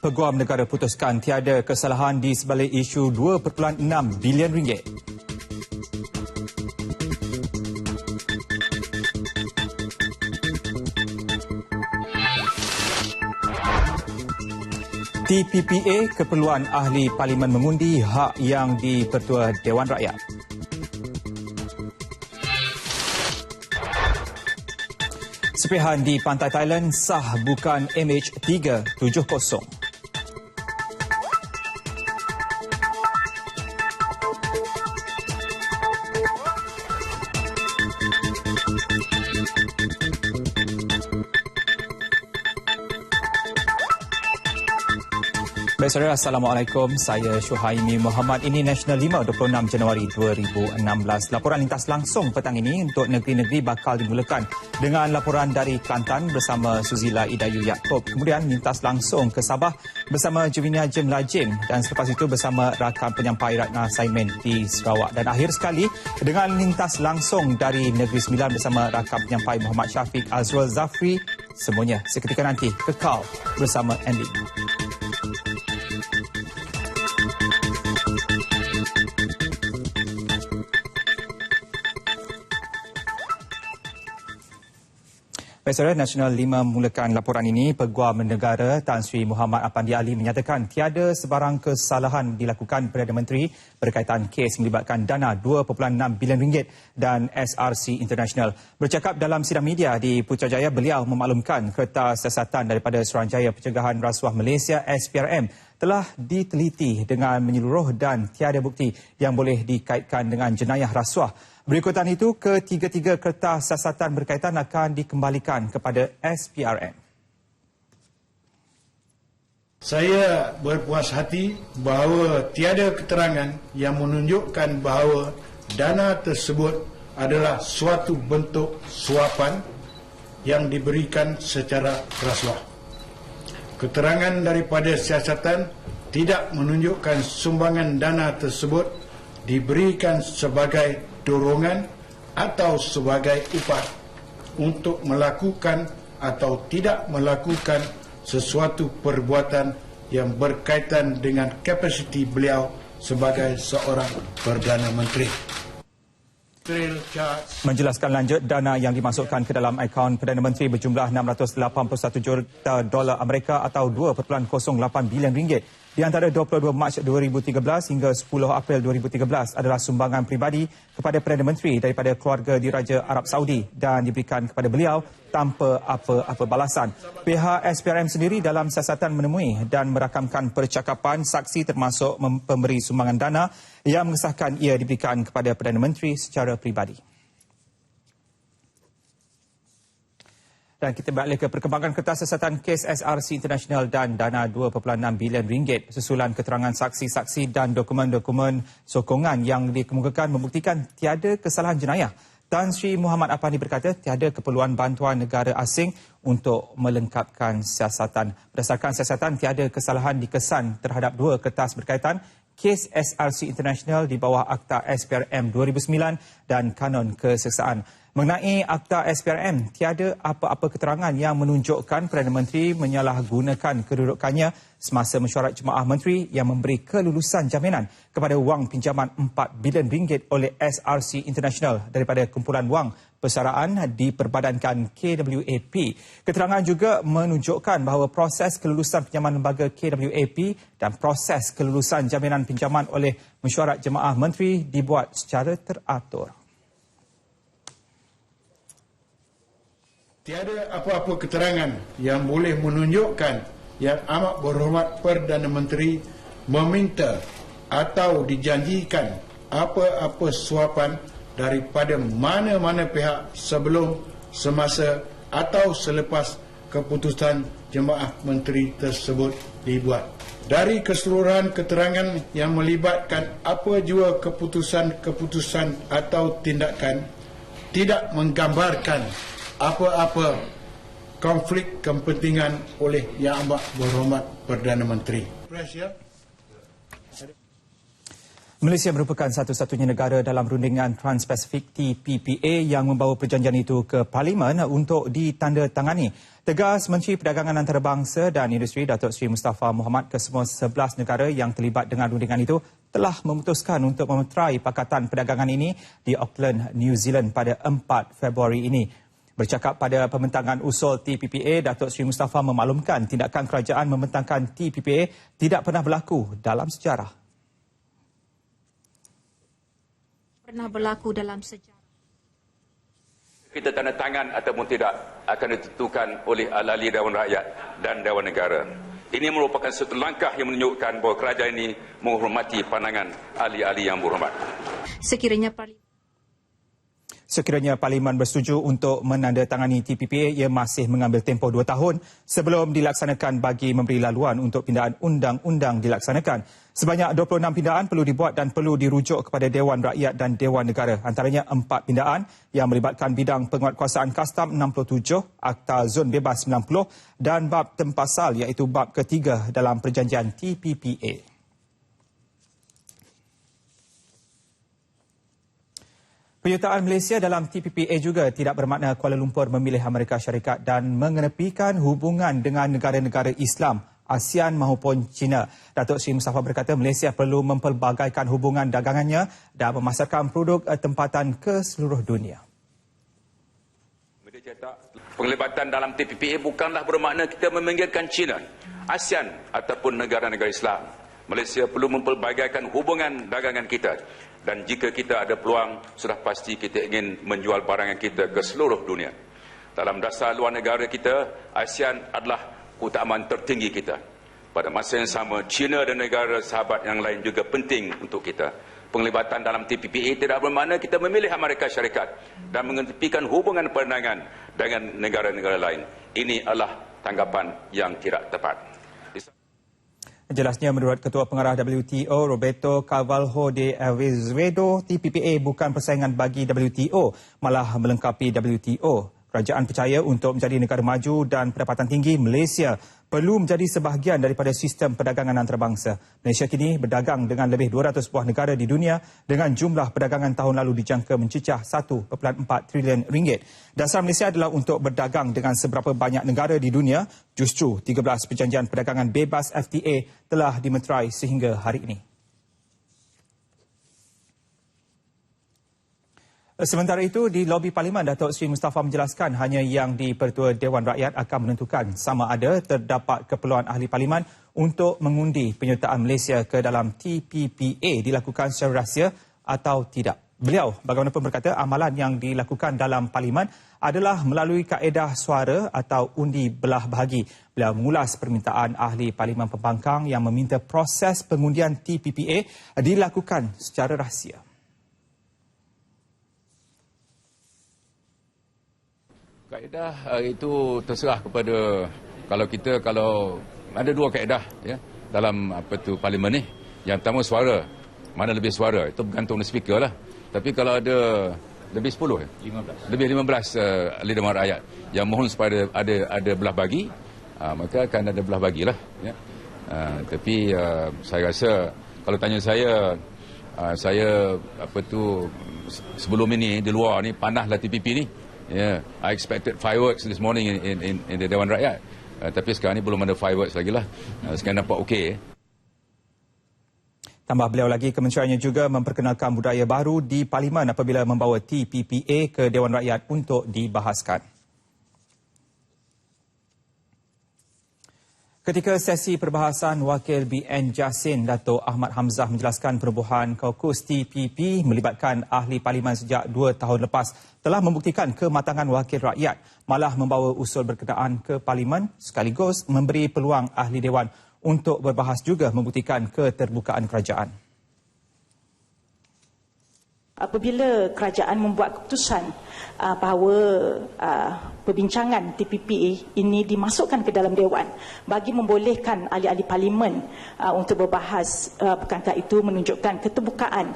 Peguam Negara putuskan tiada kesalahan di sebalik isu 2.6 bilion ringgit. TPPA, keperluan ahli parlimen mengundi hak yang di-Pertua Dewan Rakyat. Sepihan di pantai Thailand sah bukan MH370. Baik saudara, Assalamualaikum. Saya Syuhaimi Muhammad. Ini Nasional 5, 26 Januari 2016. Laporan lintas langsung petang ini untuk negeri-negeri bakal dimulakan dengan laporan dari Kelantan bersama Suzila Idayu Yaakob. Kemudian lintas langsung ke Sabah bersama Juvinia Jem Lajim dan selepas itu bersama rakan penyampai Ratna Saimin di Sarawak. Dan akhir sekali dengan lintas langsung dari Negeri Sembilan bersama rakan penyampai Muhammad Syafiq Azrul Zafri. Semuanya seketika nanti kekal bersama Andy. Saudara, Nasional 5 memulakan laporan ini. Peguam Negara Tan Sri Muhammad Apandi Ali menyatakan tiada sebarang kesalahan dilakukan Perdana Menteri berkaitan kes melibatkan dana 2.6 bilion ringgit dan SRC International. Bercakap dalam sidang media di Putrajaya, beliau memaklumkan kertas siasatan daripada Suruhanjaya Pencegahan Rasuah Malaysia SPRM telah diteliti dengan menyeluruh dan tiada bukti yang boleh dikaitkan dengan jenayah rasuah. Berikutan itu, ketiga-tiga kertas siasatan berkaitan akan dikembalikan kepada SPRM. Saya berpuas hati bahawa tiada keterangan yang menunjukkan bahawa dana tersebut adalah suatu bentuk suapan yang diberikan secara rasuah. Keterangan daripada siasatan tidak menunjukkan sumbangan dana tersebut diberikan sebagai dorongan atau sebagai upah untuk melakukan atau tidak melakukan sesuatu perbuatan yang berkaitan dengan kapasiti beliau sebagai seorang Perdana Menteri. Menjelaskan lanjut, dana yang dimasukkan ke dalam akaun Perdana Menteri berjumlah 681 juta dolar Amerika atau 2.08 bilion ringgit. Di antara 22 Mac 2013 hingga 10 April 2013 adalah sumbangan pribadi kepada Perdana Menteri daripada keluarga Diraja Arab Saudi dan diberikan kepada beliau tanpa apa-apa balasan. Pihak SPRM sendiri dalam siasatan menemui dan merakamkan percakapan saksi termasuk pemberi sumbangan dana yang mengesahkan ia diberikan kepada Perdana Menteri secara pribadi. Dan kita balik ke perkembangan kertas siasatan kes SRC International dan dana 2.6 bilion ringgit. Susulan keterangan saksi-saksi dan dokumen-dokumen sokongan yang dikemukakan membuktikan tiada kesalahan jenayah. Tan Sri Muhammad Apandi berkata tiada keperluan bantuan negara asing untuk melengkapkan siasatan. Berdasarkan siasatan, tiada kesalahan dikesan terhadap dua kertas berkaitan kes SRC International di bawah Akta SPRM 2009 dan Kanon Keseksaan. Mengenai Akta SPRM, tiada apa-apa keterangan yang menunjukkan Perdana Menteri menyalahgunakan kedudukannya semasa mesyuarat Jemaah Menteri yang memberi kelulusan jaminan kepada wang pinjaman 4 bilion ringgit oleh SRC International daripada kumpulan wang persaraan diperbadankan KWAP. Keterangan juga menunjukkan bahawa proses kelulusan pinjaman lembaga KWAP dan proses kelulusan jaminan pinjaman oleh mesyuarat Jemaah Menteri dibuat secara teratur. Tiada apa-apa keterangan yang boleh menunjukkan Yang Amat Berhormat Perdana Menteri meminta atau dijanjikan apa-apa suapan daripada mana-mana pihak sebelum, semasa atau selepas keputusan Jemaah Menteri tersebut dibuat. Dari keseluruhan keterangan yang melibatkan apa jua keputusan-keputusan atau tindakan tidak menggambarkan apa-apa konflik kepentingan oleh Yang Amat Berhormat Perdana Menteri. Malaysia merupakan satu-satunya negara dalam rundingan Trans-Pacific TPPA yang membawa perjanjian itu ke Parlimen untuk ditandatangani. Tegas Menteri Perdagangan Antarabangsa dan Industri Datuk Seri Mustafa Mohamad, kesemua 11 negara yang terlibat dengan rundingan itu telah memutuskan untuk memeterai Pakatan Perdagangan ini di Auckland, New Zealand pada 4 Februari ini. Bercakap pada pembentangan usul TPPA, Datuk Seri Mustafa memaklumkan tindakan kerajaan membentangkan TPPA tidak pernah berlaku dalam sejarah. Kita tanda tangan ataupun tidak akan ditentukan oleh ahli Dewan Rakyat dan Dewan Negara. Ini merupakan satu langkah yang menunjukkan bahawa kerajaan ini menghormati pandangan ahli-ahli yang berhormat. Sekiranya Parlimen bersetuju untuk menandatangani TPPA, ia masih mengambil tempoh 2 tahun sebelum dilaksanakan bagi memberi laluan untuk pindaan undang-undang dilaksanakan. Sebanyak 26 pindaan perlu dibuat dan perlu dirujuk kepada Dewan Rakyat dan Dewan Negara. Antaranya 4 pindaan yang melibatkan bidang penguatkuasaan kastam 67, Akta Zon Bebas 90 dan bab tempasal iaitu bab ketiga dalam perjanjian TPPA. Penyertaan Malaysia dalam TPPA juga tidak bermakna Kuala Lumpur memilih Amerika Syarikat dan mengenepikan hubungan dengan negara-negara Islam, ASEAN maupun China. Datuk Seri Mustafa berkata Malaysia perlu mempelbagaikan hubungan dagangannya dan memasarkan produk tempatan ke seluruh dunia. Penglibatan dalam TPPA bukanlah bermakna kita meminggirkan China, ASEAN ataupun negara-negara Islam. Malaysia perlu mempelbagaikan hubungan dagangan kita. Dan jika kita ada peluang, sudah pasti kita ingin menjual barangan kita ke seluruh dunia. Dalam dasar luar negara kita, ASEAN adalah keutamaan tertinggi kita. Pada masa yang sama, China dan negara sahabat yang lain juga penting untuk kita. Penglibatan dalam TPPA tidak bermakna kita memilih Amerika Syarikat dan mengetepikan hubungan perdagangan dengan negara-negara lain. Ini adalah tanggapan yang tidak tepat. Jelasnya menurut Ketua Pengarah WTO Roberto Carvalho de Azevedo, TPPA bukan persaingan bagi WTO, malah melengkapi WTO. Kerajaan percaya untuk menjadi negara maju dan pendapatan tinggi, Malaysia perlu menjadi sebahagian daripada sistem perdagangan antarabangsa. Malaysia kini berdagang dengan lebih 200 buah negara di dunia dengan jumlah perdagangan tahun lalu dijangka mencecah 1.4 trilion ringgit. Dasar Malaysia adalah untuk berdagang dengan seberapa banyak negara di dunia. Justru 13 perjanjian perdagangan bebas FTA telah dimeterai sehingga hari ini. Sementara itu, di lobi Parlimen, Datuk Seri Mustafa menjelaskan hanya yang di-Pertua Dewan Rakyat akan menentukan sama ada terdapat keperluan ahli Parlimen untuk mengundi penyertaan Malaysia ke dalam TPPA dilakukan secara rahsia atau tidak. Beliau bagaimanapun berkata amalan yang dilakukan dalam Parlimen adalah melalui kaedah suara atau undi belah bahagi. Beliau mengulas permintaan ahli Parlimen Pembangkang yang meminta proses pengundian TPPA dilakukan secara rahsia. Kaedah itu terserah kepada kalau ada 2 kaedah ya dalam Parlimen ni. Yang pertama suara, mana lebih suara itu bergantung dari speaker lah. Tapi kalau ada lebih 10 lebih 15 ahli Dewan Rakyat yang mohon supaya ada belah bagi, maka akan ada belah bagilah ya. Tapi saya rasa kalau tanya saya sebelum ini di luar ni panaslah TPP ni. Yeah, I expected fireworks this morning in the Dewan Rakyat. Tapi sekarang ni belum ada fireworks lagi lah. Sekarang nampak okey. Tambah beliau lagi, kementeriannya juga memperkenalkan budaya baru di Parlimen apabila membawa TPPA ke Dewan Rakyat untuk dibahaskan. Ketika sesi perbahasan, Wakil BN Jasin Dato' Ahmad Hamzah menjelaskan perubahan kaukus TPP melibatkan ahli Parlimen sejak 2 tahun lepas telah membuktikan kematangan wakil rakyat, malah membawa usul berkenaan ke Parlimen sekaligus memberi peluang ahli Dewan untuk berbahas juga membuktikan keterbukaan kerajaan. Apabila kerajaan membuat keputusan bahawa perbincangan TPPA ini dimasukkan ke dalam Dewan bagi membolehkan ahli-ahli Parlimen untuk berbahas, bukankah itu menunjukkan keterbukaan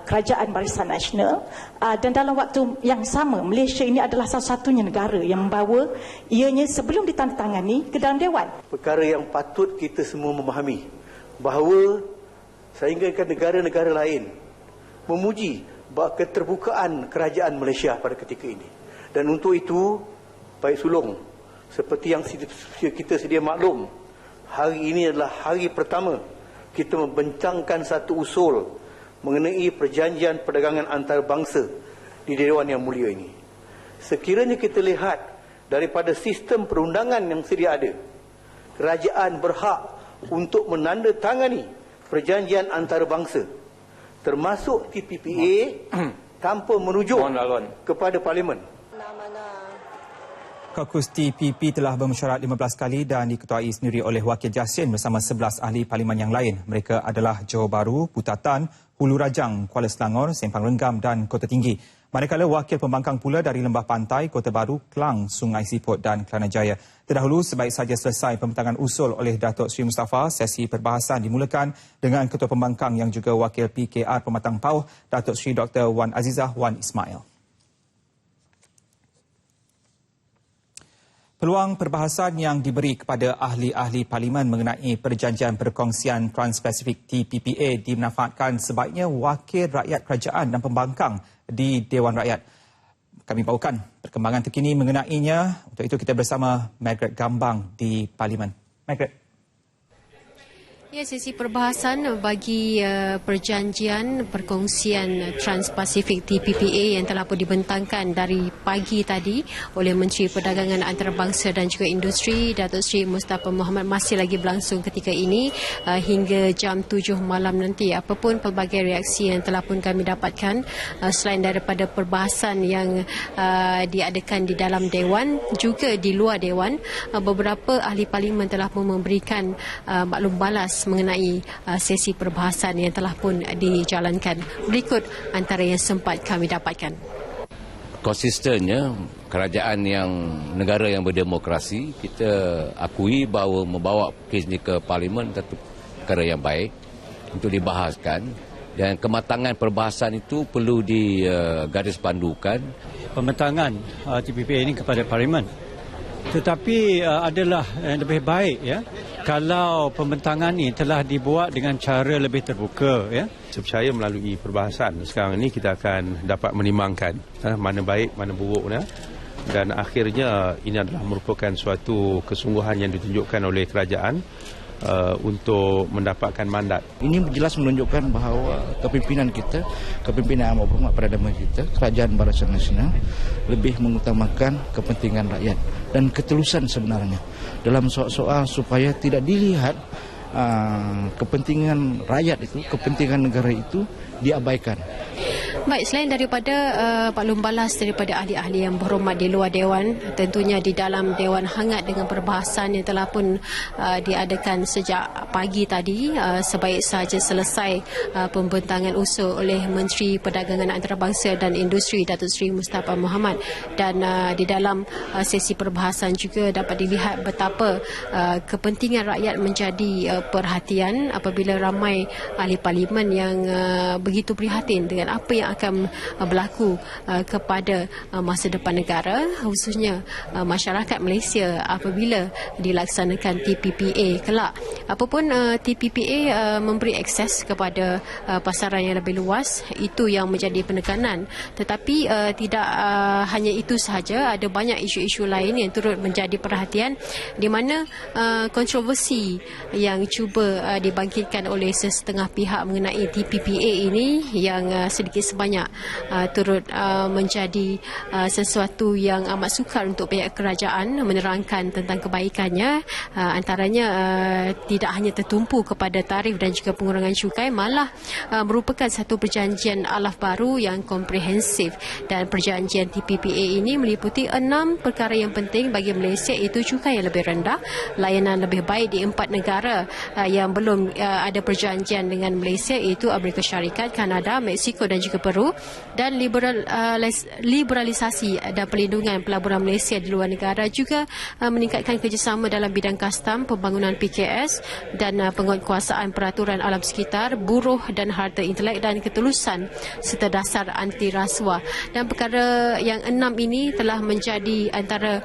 kerajaan Barisan Nasional, dan dalam waktu yang sama Malaysia ini adalah satu-satunya negara yang membawa ianya sebelum ditandatangani ke dalam Dewan. Perkara yang patut kita semua memahami bahawa sehingga negara-negara lain memuji keterbukaan kerajaan Malaysia pada ketika ini. Dan untuk itu, Baik Sulong, seperti yang kita sedia maklum, hari ini adalah hari pertama kita membentangkan satu usul mengenai perjanjian perdagangan antarabangsa di Dewan Yang Mulia ini. Sekiranya kita lihat daripada sistem perundangan yang sedia ada, kerajaan berhak untuk menandatangani perjanjian antarabangsa termasuk TPPA tanpa merujuk kepada Parlimen. Kaukus TPP telah bermesyuarat 15 kali dan diketuai sendiri oleh Wakil Jasin bersama 11 ahli parlimen yang lain. Mereka adalah Johor Bahru, Putatan, Hulu Rajang, Kuala Selangor, Sempang Renggam dan Kota Tinggi. Manakala wakil pembangkang pula dari Lembah Pantai, Kota Baru, Klang, Sungai Siput dan Kelana Jaya. Terdahulu sebaik saja selesai pembentangan usul oleh Datuk Seri Mustafa, sesi perbahasan dimulakan dengan Ketua Pembangkang yang juga Wakil PKR Pematang Pauh, Datuk Seri Dr. Wan Azizah Wan Ismail. Peluang perbahasan yang diberi kepada ahli-ahli parlimen mengenai perjanjian perkongsian Trans-Pasifik TPPA dimanfaatkan sebaiknya wakil rakyat kerajaan dan pembangkang di Dewan Rakyat. Kami bawakan perkembangan terkini mengenainya. Untuk itu kita bersama Margaret Gambang di Parlimen. Margaret. Ya, sesi perbahasan bagi perjanjian perkongsian Trans-Pasifik TPPA yang telah pun dibentangkan dari pagi tadi oleh Menteri Perdagangan Antarabangsa dan juga Industri Datuk Seri Mustafa Mohamed masih lagi berlangsung ketika ini hingga jam 7 malam nanti. Apapun pelbagai reaksi yang telah pun kami dapatkan selain daripada perbahasan yang diadakan di dalam Dewan juga di luar Dewan, beberapa ahli parlimen telah pun memberikan maklum balas mengenai sesi perbahasan yang telah pun dijalankan. Berikut antara yang sempat kami dapatkan. Konsistennya kerajaan yang negara yang berdemokrasi, kita akui bahawa membawa kes ini ke parlimen satu perkara yang baik untuk dibahaskan, dan kematangan perbahasan itu perlu digaris pandukan. Pembentangan TPPA ini kepada parlimen, tetapi adalah lebih baik ya kalau pembentangan ini telah dibuat dengan cara lebih terbuka ya. Saya percaya melalui perbahasan sekarang ini kita akan dapat menimbangkan mana baik, mana buruk dan akhirnya ini adalah merupakan suatu kesungguhan yang ditunjukkan oleh kerajaan untuk mendapatkan mandat. Ini jelas menunjukkan bahawa kepimpinan kita, kepimpinan amat berhormat Perdana Menteri kita, Kerajaan Barisan Nasional lebih mengutamakan kepentingan rakyat dan ketulusan sebenarnya dalam soal-soal supaya tidak dilihat kepentingan rakyat itu, kepentingan negara itu diabaikan. Baik, selain daripada maklum balas daripada ahli-ahli yang berhormat di luar Dewan, tentunya di dalam Dewan hangat dengan perbahasan yang telah pun diadakan sejak pagi tadi, sebaik sahaja selesai pembentangan usul oleh Menteri Perdagangan Antarabangsa dan Industri Datuk Seri Mustafa Mohamed, dan di dalam sesi perbahasan juga dapat dilihat betapa kepentingan rakyat menjadi perhatian apabila ramai ahli parlimen yang begitu prihatin dengan apa yang akan berlaku kepada masa depan negara, khususnya masyarakat Malaysia apabila dilaksanakan TPPA kelak. Apapun TPPA memberi akses kepada pasaran yang lebih luas, itu yang menjadi penekanan. Tetapi tidak hanya itu sahaja, ada banyak isu-isu lain yang turut menjadi perhatian, di mana kontroversi yang cuba dibangkitkan oleh sesetengah pihak mengenai TPPA ini yang sedikit sebanyak turut menjadi sesuatu yang amat sukar untuk pihak kerajaan menerangkan tentang kebaikannya. Antaranya tidak hanya tertumpu kepada tarif dan juga pengurangan cukai, malah merupakan satu perjanjian alaf baru yang komprehensif, dan perjanjian TPPA ini meliputi 6 perkara yang penting bagi Malaysia, iaitu cukai yang lebih rendah, layanan lebih baik di 4 negara yang belum ada perjanjian dengan Malaysia, iaitu Amerika Syarikat, Kanada, Mexico dan juga Peru, dan liberalisasi dan perlindungan pelaburan Malaysia di luar negara juga meningkatkan kerjasama dalam bidang kastam, pembangunan PKS dan penguatkuasaan peraturan alam sekitar, buruh dan harta intelek dan ketulusan serta dasar anti rasuah. Dan perkara yang 6 ini telah menjadi antara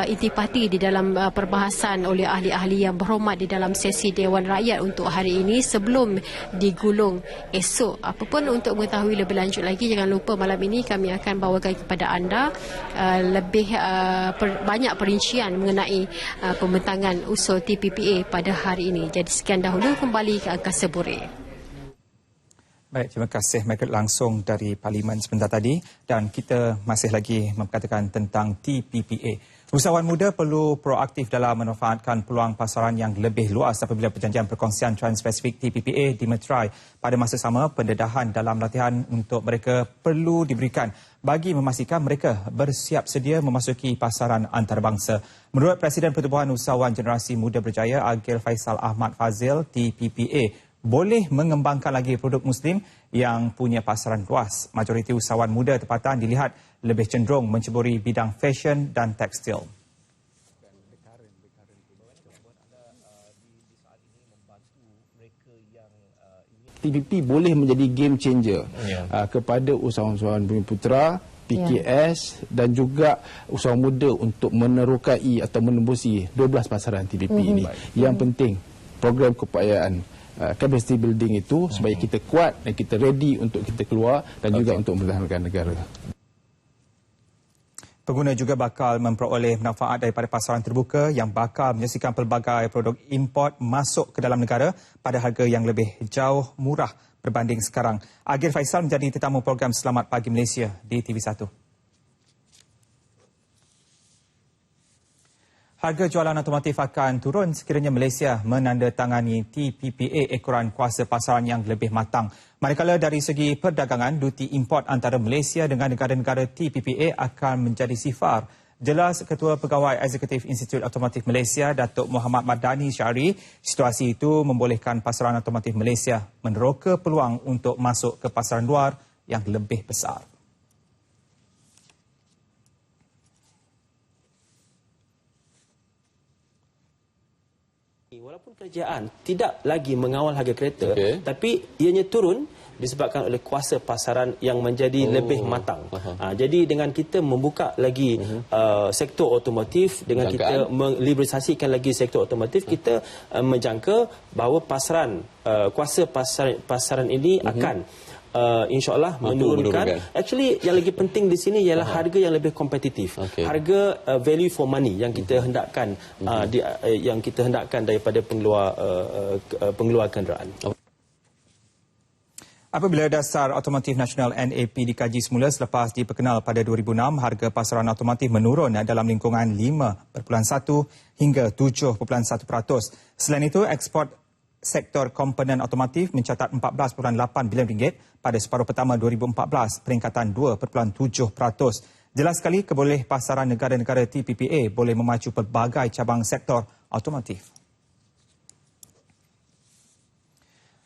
intipati di dalam perbahasan oleh ahli-ahli yang berhormat di dalam sesi Dewan Rakyat untuk hari ini sebelum digulung esok. Apapun untuk mengetahui lebih lanjut lagi, jangan lupa malam ini kami akan bawakan kepada anda lebih banyak perincian mengenai pembentangan usul TPPA pada hari ini. Jadi sekian dahulu, kembali ke Angkasa Puri. Baik, terima kasih Margaret langsung dari Parlimen sebentar tadi, dan kita masih lagi memperkatakan tentang TPPA. Usahawan muda perlu proaktif dalam memanfaatkan peluang pasaran yang lebih luas apabila perjanjian perkongsian Trans-Pasifik TPPA dimeterai. Pada masa sama, pendedahan dalam latihan untuk mereka perlu diberikan bagi memastikan mereka bersiap sedia memasuki pasaran antarabangsa. Menurut Presiden Pertubuhan Usahawan Generasi Muda Berjaya, Agil Faisal Ahmad Fazil, TPPA boleh mengembangkan lagi produk Muslim yang punya pasaran luas. Majoriti usahawan muda tempatan dilihat lebih cenderung menceburi bidang fashion dan tekstil. TPP boleh menjadi game changer kepada usahawan-usahawan Bumi Putera, PKS dan juga usahawan muda untuk menerokai atau menembusi 12 pasaran TPP ini. Yang penting, program keupayaan capacity building itu supaya kita kuat dan kita ready untuk kita keluar dan juga untuk mempertahankan negara. Pengguna juga bakal memperoleh manfaat daripada pasaran terbuka yang bakal menyaksikan pelbagai produk import masuk ke dalam negara pada harga yang lebih jauh murah berbanding sekarang. Agil Faisal menjadi tetamu program Selamat Pagi Malaysia di TV1. Harga jualan otomotif akan turun sekiranya Malaysia menandatangani TPPA ekoran kuasa pasaran yang lebih matang. Manakala dari segi perdagangan, duti import antara Malaysia dengan negara-negara TPPA akan menjadi sifar. Jelas Ketua Pegawai Eksekutif Institut Otomotif Malaysia, Datuk Muhammad Madani Syari, situasi itu membolehkan pasaran otomotif Malaysia meneroka peluang untuk masuk ke pasaran luar yang lebih besar. Walaupun kerajaan tidak lagi mengawal harga kereta, tapi ianya turun disebabkan oleh kuasa pasaran yang menjadi lebih matang. Jadi dengan kita membuka lagi sektor otomotif, dengan kita meliberalisasikan lagi sektor otomotif, kita menjangka bahawa pasaran kuasa pasaran ini akan insyaAllah menurunkan. Actually yang lagi penting di sini ialah harga yang lebih kompetitif. Harga value for money yang kita hendakkan daripada pengeluar kenderaan. Apabila dasar otomotif nasional NAP dikaji semula selepas diperkenal pada 2006, harga pasaran otomotif menurun dalam lingkungan 5.1 hingga 7.1%. Selain itu, ekspor sektor komponen otomotif mencatat 14.8 bilion ringgit pada separuh pertama 2014, peningkatan 2.7%. Jelas sekali keboleh pasaran negara-negara TPPA boleh memacu pelbagai cabang sektor otomotif.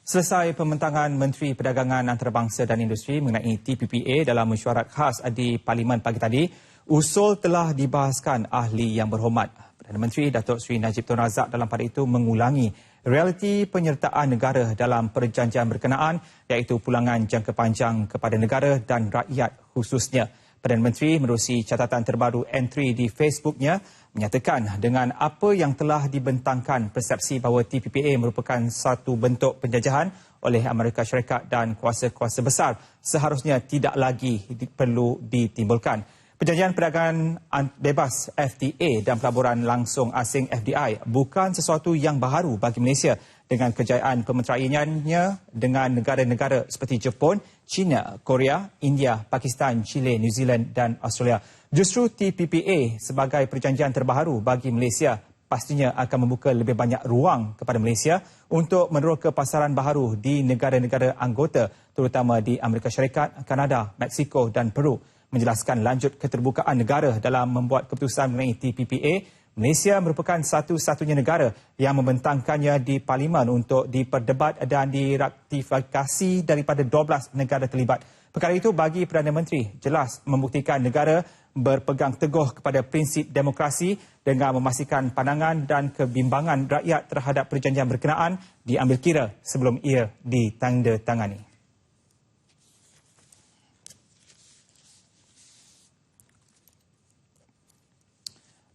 Selesai pembentangan Menteri Perdagangan Antarabangsa dan Industri mengenai TPPA dalam mesyuarat khas di Parlimen pagi tadi, usul telah dibahaskan ahli yang berhormat. Perdana Menteri Datuk Seri Najib Tun Razak dalam pada itu mengulangi realiti penyertaan negara dalam perjanjian berkenaan, iaitu pulangan jangka panjang kepada negara dan rakyat khususnya. Perdana Menteri menerusi catatan terbaru entry di Facebooknya menyatakan dengan apa yang telah dibentangkan persepsi bahawa TPPA merupakan satu bentuk penjajahan oleh Amerika Syarikat dan kuasa-kuasa besar seharusnya tidak lagi perlu ditimbulkan. Perjanjian perdagangan bebas FTA dan pelaburan langsung asing FDI bukan sesuatu yang baharu bagi Malaysia dengan kejayaan pemeteraiannya dengan negara-negara seperti Jepun, China, Korea, India, Pakistan, Chile, New Zealand dan Australia. Justru TPPA sebagai perjanjian terbaharu bagi Malaysia pastinya akan membuka lebih banyak ruang kepada Malaysia untuk meneroka pasaran baharu di negara-negara anggota terutama di Amerika Syarikat, Kanada, Mexico dan Peru. Menjelaskan lanjut keterbukaan negara dalam membuat keputusan mengenai TPPA, Malaysia merupakan satu-satunya negara yang membentangkannya di Parlimen untuk diperdebat dan diratifikasi daripada 12 negara terlibat. Perkara itu bagi Perdana Menteri jelas membuktikan negara berpegang teguh kepada prinsip demokrasi dengan memastikan pandangan dan kebimbangan rakyat terhadap perjanjian berkenaan diambil kira sebelum ia ditandatangani.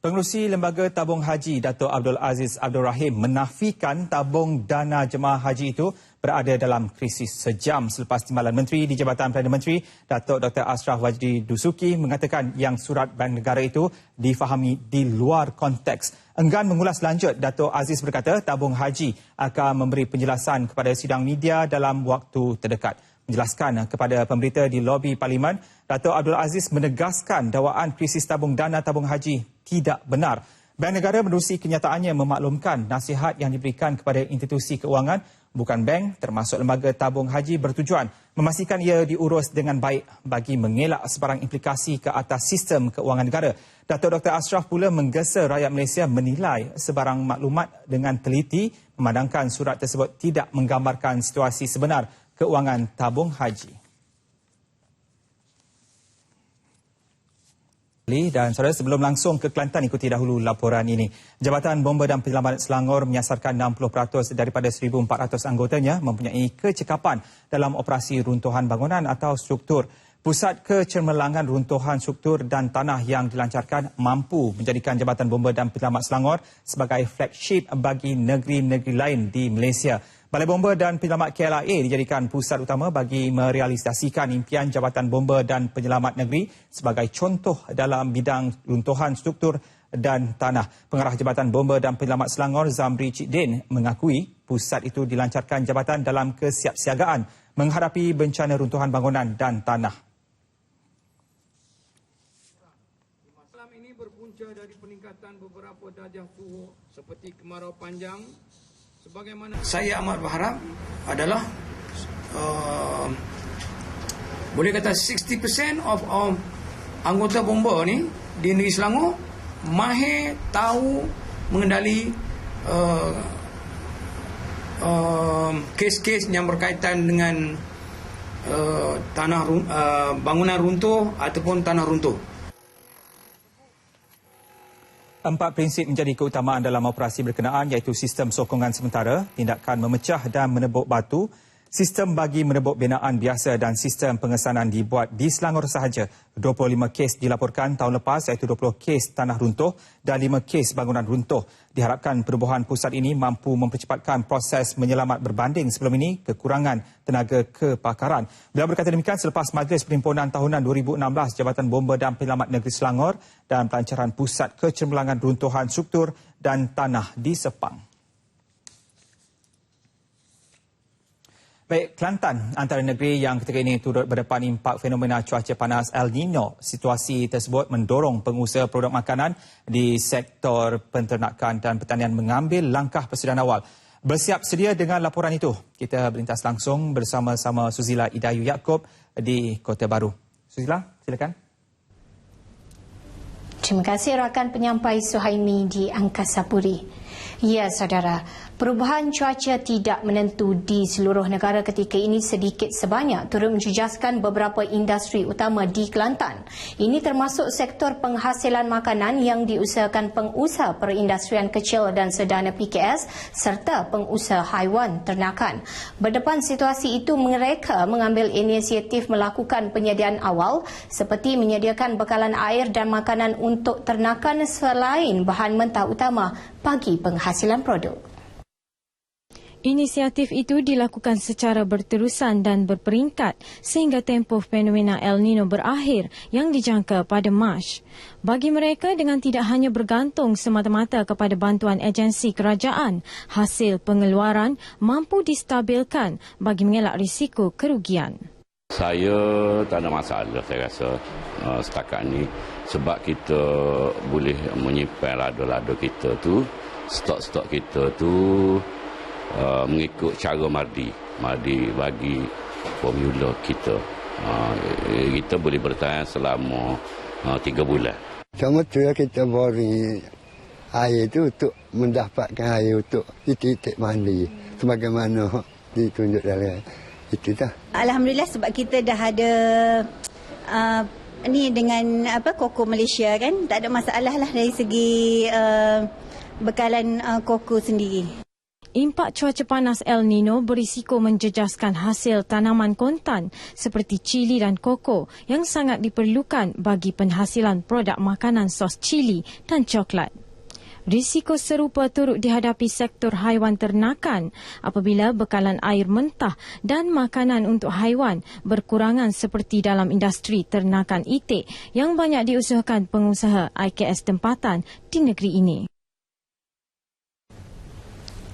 Pengerusi Lembaga Tabung Haji Dato' Abdul Aziz Abdul Rahim menafikan tabung dana jemaah haji itu berada dalam krisis sejam selepas Timbalan Menteri di Jabatan Perdana Menteri Dato' Dr. Ashraf Wajdi Dusuki mengatakan yang surat Bank Negara itu difahami di luar konteks. Enggan mengulas lanjut, Dato' Aziz berkata tabung haji akan memberi penjelasan kepada sidang media dalam waktu terdekat. Menjelaskan kepada pemberita di lobi Parlimen, Dato' Abdul Aziz menegaskan dakwaan krisis tabung dana tabung haji tidak benar. Bank Negara menerusi kenyataannya memaklumkan nasihat yang diberikan kepada institusi keuangan, bukan bank termasuk lembaga tabung haji bertujuan memastikan ia diurus dengan baik bagi mengelak sebarang implikasi ke atas sistem keuangan negara. Dato' Dr. Ashraf pula menggesa rakyat Malaysia menilai sebarang maklumat dengan teliti, memandangkan surat tersebut tidak menggambarkan situasi sebenar keuangan tabung haji. Dan saudara, sebelum langsung ke Kelantan, ikuti dahulu laporan ini. Jabatan Bomba dan Penyelamat Selangor menyasarkan 60% daripada 1,400 anggotanya mempunyai kecekapan dalam operasi runtuhan bangunan atau struktur. Pusat Kecemerlangan Runtuhan Struktur dan Tanah yang dilancarkan mampu menjadikan Jabatan Bomba dan Penyelamat Selangor sebagai flagship bagi negeri-negeri lain di Malaysia. Balai Bomba dan Penyelamat KLIA dijadikan pusat utama bagi merealisasikan impian Jabatan Bomba dan Penyelamat Negeri sebagai contoh dalam bidang runtuhan struktur dan tanah. Pengarah Jabatan Bomba dan Penyelamat Selangor, Zamri Cik Din, mengakui pusat itu dilancarkan jabatan dalam kesiapsiagaan menghadapi bencana runtuhan bangunan dan tanah. Masalah ini berpunca dari peningkatan beberapa darjah suhu seperti kemarau panjang. Sebagaimana saya amat berharap adalah boleh kata 60% of anggota bomba ni di negeri Selangor mahir tahu mengendali kes-kes yang berkaitan dengan bangunan runtuh ataupun tanah runtuh. 4 prinsip menjadi keutamaan dalam operasi berkenaan iaitu sistem sokongan sementara, tindakan memecah dan menebuk batu, sistem bagi menebuk binaan biasa dan sistem pengesanan dibuat di Selangor sahaja. 25 kes dilaporkan tahun lepas iaitu 20 kes tanah runtuh dan 5 kes bangunan runtuh. Diharapkan perubahan pusat ini mampu mempercepatkan proses menyelamat berbanding sebelum ini kekurangan tenaga kepakaran. Beliau berkata demikian selepas Majlis Perhimpunan Tahunan 2016 Jabatan Bomba dan Penyelamat Negeri Selangor dan pelancaran Pusat Kecemerlangan Runtuhan Struktur dan Tanah di Sepang. Baik, Kelantan antara negeri yang ketika ini turut berdepan impak fenomena cuaca panas El Nino. Situasi tersebut mendorong pengusaha produk makanan di sektor penternakan dan pertanian mengambil langkah persediaan awal. Bersiap sedia dengan laporan itu, kita berlintas langsung bersama-sama Suzila Idayu Yaakob di Kota Baru. Suzila, silakan. Terima kasih rakan penyampai Suhaimi di Angkasa Puri. Ya saudara, perubahan cuaca tidak menentu di seluruh negara ketika ini sedikit sebanyak turut menjejaskan beberapa industri utama di Kelantan. Ini termasuk sektor penghasilan makanan yang diusahakan pengusaha perindustrian kecil dan sederhana PKS serta pengusaha haiwan ternakan. Berdepan situasi itu, mereka mengambil inisiatif melakukan penyediaan awal seperti menyediakan bekalan air dan makanan untuk ternakan selain bahan mentah utama bagi penghasilan produk. Inisiatif itu dilakukan secara berterusan dan berperingkat sehingga tempoh fenomena El Nino berakhir yang dijangka pada Mac. Bagi mereka, dengan tidak hanya bergantung semata-mata kepada bantuan agensi kerajaan, hasil pengeluaran mampu distabilkan bagi mengelak risiko kerugian. Saya tak ada masalah, saya rasa setakat ni, sebab kita boleh menyimpan lado-lado kita tu, stok-stok kita tu mengikut cara Mardi bagi formula kita. Kita boleh bertahan selama 3 bulan. Sama tu kita beri air itu untuk mendapatkan air untuk titik-titik mandi. Sebagaimana ditunjuk dalam itu dah. Alhamdulillah sebab kita dah ada ni dengan Koko Malaysia kan, tak ada masalah lah dari segi bekalan koko sendiri. Impak cuaca panas El Nino berisiko menjejaskan hasil tanaman kontan seperti cili dan koko yang sangat diperlukan bagi penghasilan produk makanan sos cili dan coklat. Risiko serupa turut dihadapi sektor haiwan ternakan apabila bekalan air mentah dan makanan untuk haiwan berkurangan seperti dalam industri ternakan itik yang banyak diusahakan pengusaha IKS tempatan di negeri ini.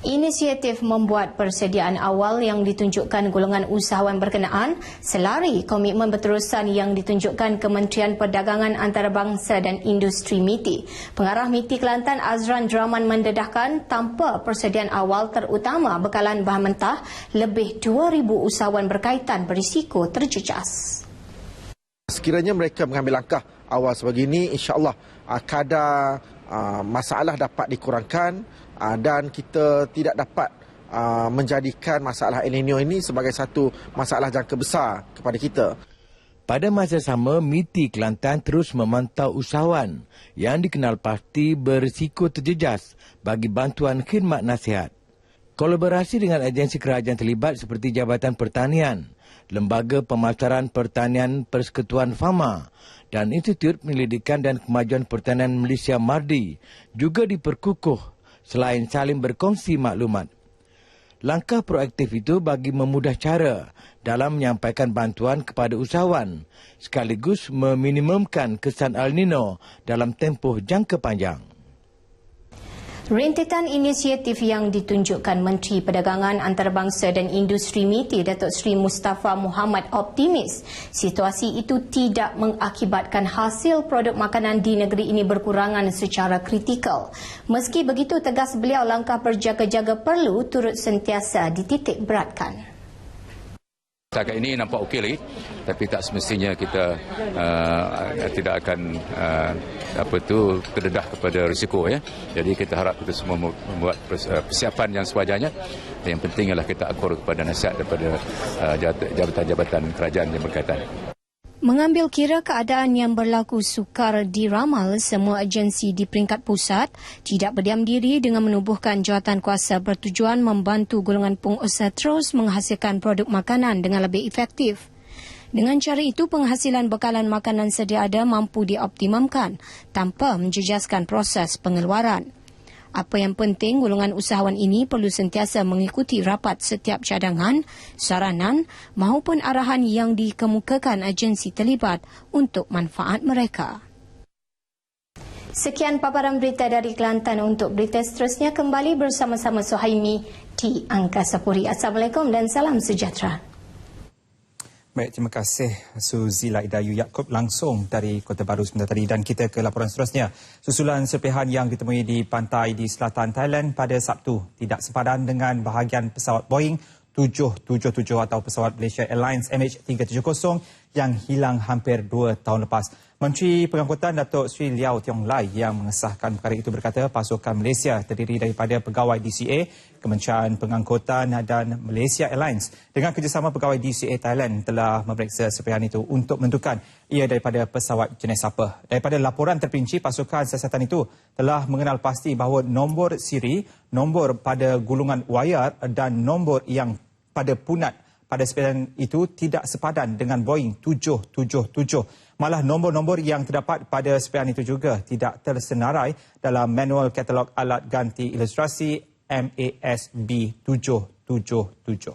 Inisiatif membuat persediaan awal yang ditunjukkan golongan usahawan berkenaan selari komitmen berterusan yang ditunjukkan Kementerian Perdagangan Antarabangsa dan Industri MITI. Pengarah MITI Kelantan Azran Draman mendedahkan tanpa persediaan awal terutama bekalan bahan mentah, lebih 2,000 usahawan berkaitan berisiko terjejas. Sekiranya mereka mengambil langkah awal sebegini, insya-Allah kadar masalah dapat dikurangkan dan kita tidak dapat menjadikan masalah El Nino ini sebagai satu masalah jangka besar kepada kita. Pada masa sama, MITI Kelantan terus memantau usahawan yang dikenal pasti berisiko terjejas bagi bantuan khidmat nasihat. Kolaborasi dengan agensi kerajaan terlibat seperti Jabatan Pertanian, Lembaga Pemasaran Pertanian Persekutuan Fama dan Institut Penyelidikan dan Kemajuan Pertanian Malaysia MARDI juga diperkukuh selain saling berkongsi maklumat. Langkah proaktif itu bagi memudah cara dalam menyampaikan bantuan kepada usahawan sekaligus meminimumkan kesan El Nino dalam tempoh jangka panjang. Rentetan inisiatif yang ditunjukkan Menteri Perdagangan Antarabangsa dan Industri MITI Datuk Seri Mustafa Muhammad optimis situasi itu tidak mengakibatkan hasil produk makanan di negeri ini berkurangan secara kritikal. Meski begitu, tegas beliau langkah berjaga-jaga perlu turut sentiasa dititik beratkan. Setakat ini nampak okey lagi, tapi tak semestinya kita tidak akan terdedah kepada risiko ya. Jadi kita harap kita semua membuat persiapan yang sewajarnya. Yang penting ialah kita akur kepada nasihat daripada jabatan-jabatan kerajaan yang berkaitan. Mengambil kira keadaan yang berlaku sukar diramal, semua agensi di peringkat pusat tidak berdiam diri dengan menubuhkan jawatankuasa bertujuan membantu golongan pengusaha terus menghasilkan produk makanan dengan lebih efektif. Dengan cara itu, penghasilan bekalan makanan sedia ada mampu dioptimumkan tanpa menjejaskan proses pengeluaran. Apa yang penting, golongan usahawan ini perlu sentiasa mengikuti rapat setiap cadangan, saranan maupun arahan yang dikemukakan agensi terlibat untuk manfaat mereka. Sekian paparan berita dari Kelantan. Untuk berita seterusnya kembali bersama-sama Suhaimi di Angkasa Puri. Assalamualaikum dan salam sejahtera. Baik, terima kasih Suzila Idayu Yaakob langsung dari Kota Baru sebentar tadi. Dan kita ke laporan seterusnya. Susulan serpihan yang ditemui di pantai di selatan Thailand pada Sabtu tidak sepadan dengan bahagian pesawat Boeing 777 atau pesawat Malaysia Airlines MH370 yang hilang hampir 2 tahun lepas. Menteri Pengangkutan Datuk Seri Liao Tiong Lai yang mengesahkan perkara itu berkata pasukan Malaysia terdiri daripada pegawai DCA, Kementerian Pengangkutan dan Malaysia Airlines dengan kerjasama pegawai DCA Thailand telah memeriksa serpihan itu untuk menentukan ia daripada pesawat jenis apa. Daripada laporan terperinci, pasukan siasatan itu telah mengenal pasti bahawa nombor siri, nombor pada gulungan wayar dan nombor yang pada punat pada serpihan itu tidak sepadan dengan Boeing 777. Malah nombor-nombor yang terdapat pada serpihan itu juga tidak tersenarai dalam manual katalog alat ganti ilustrasi MASB 777.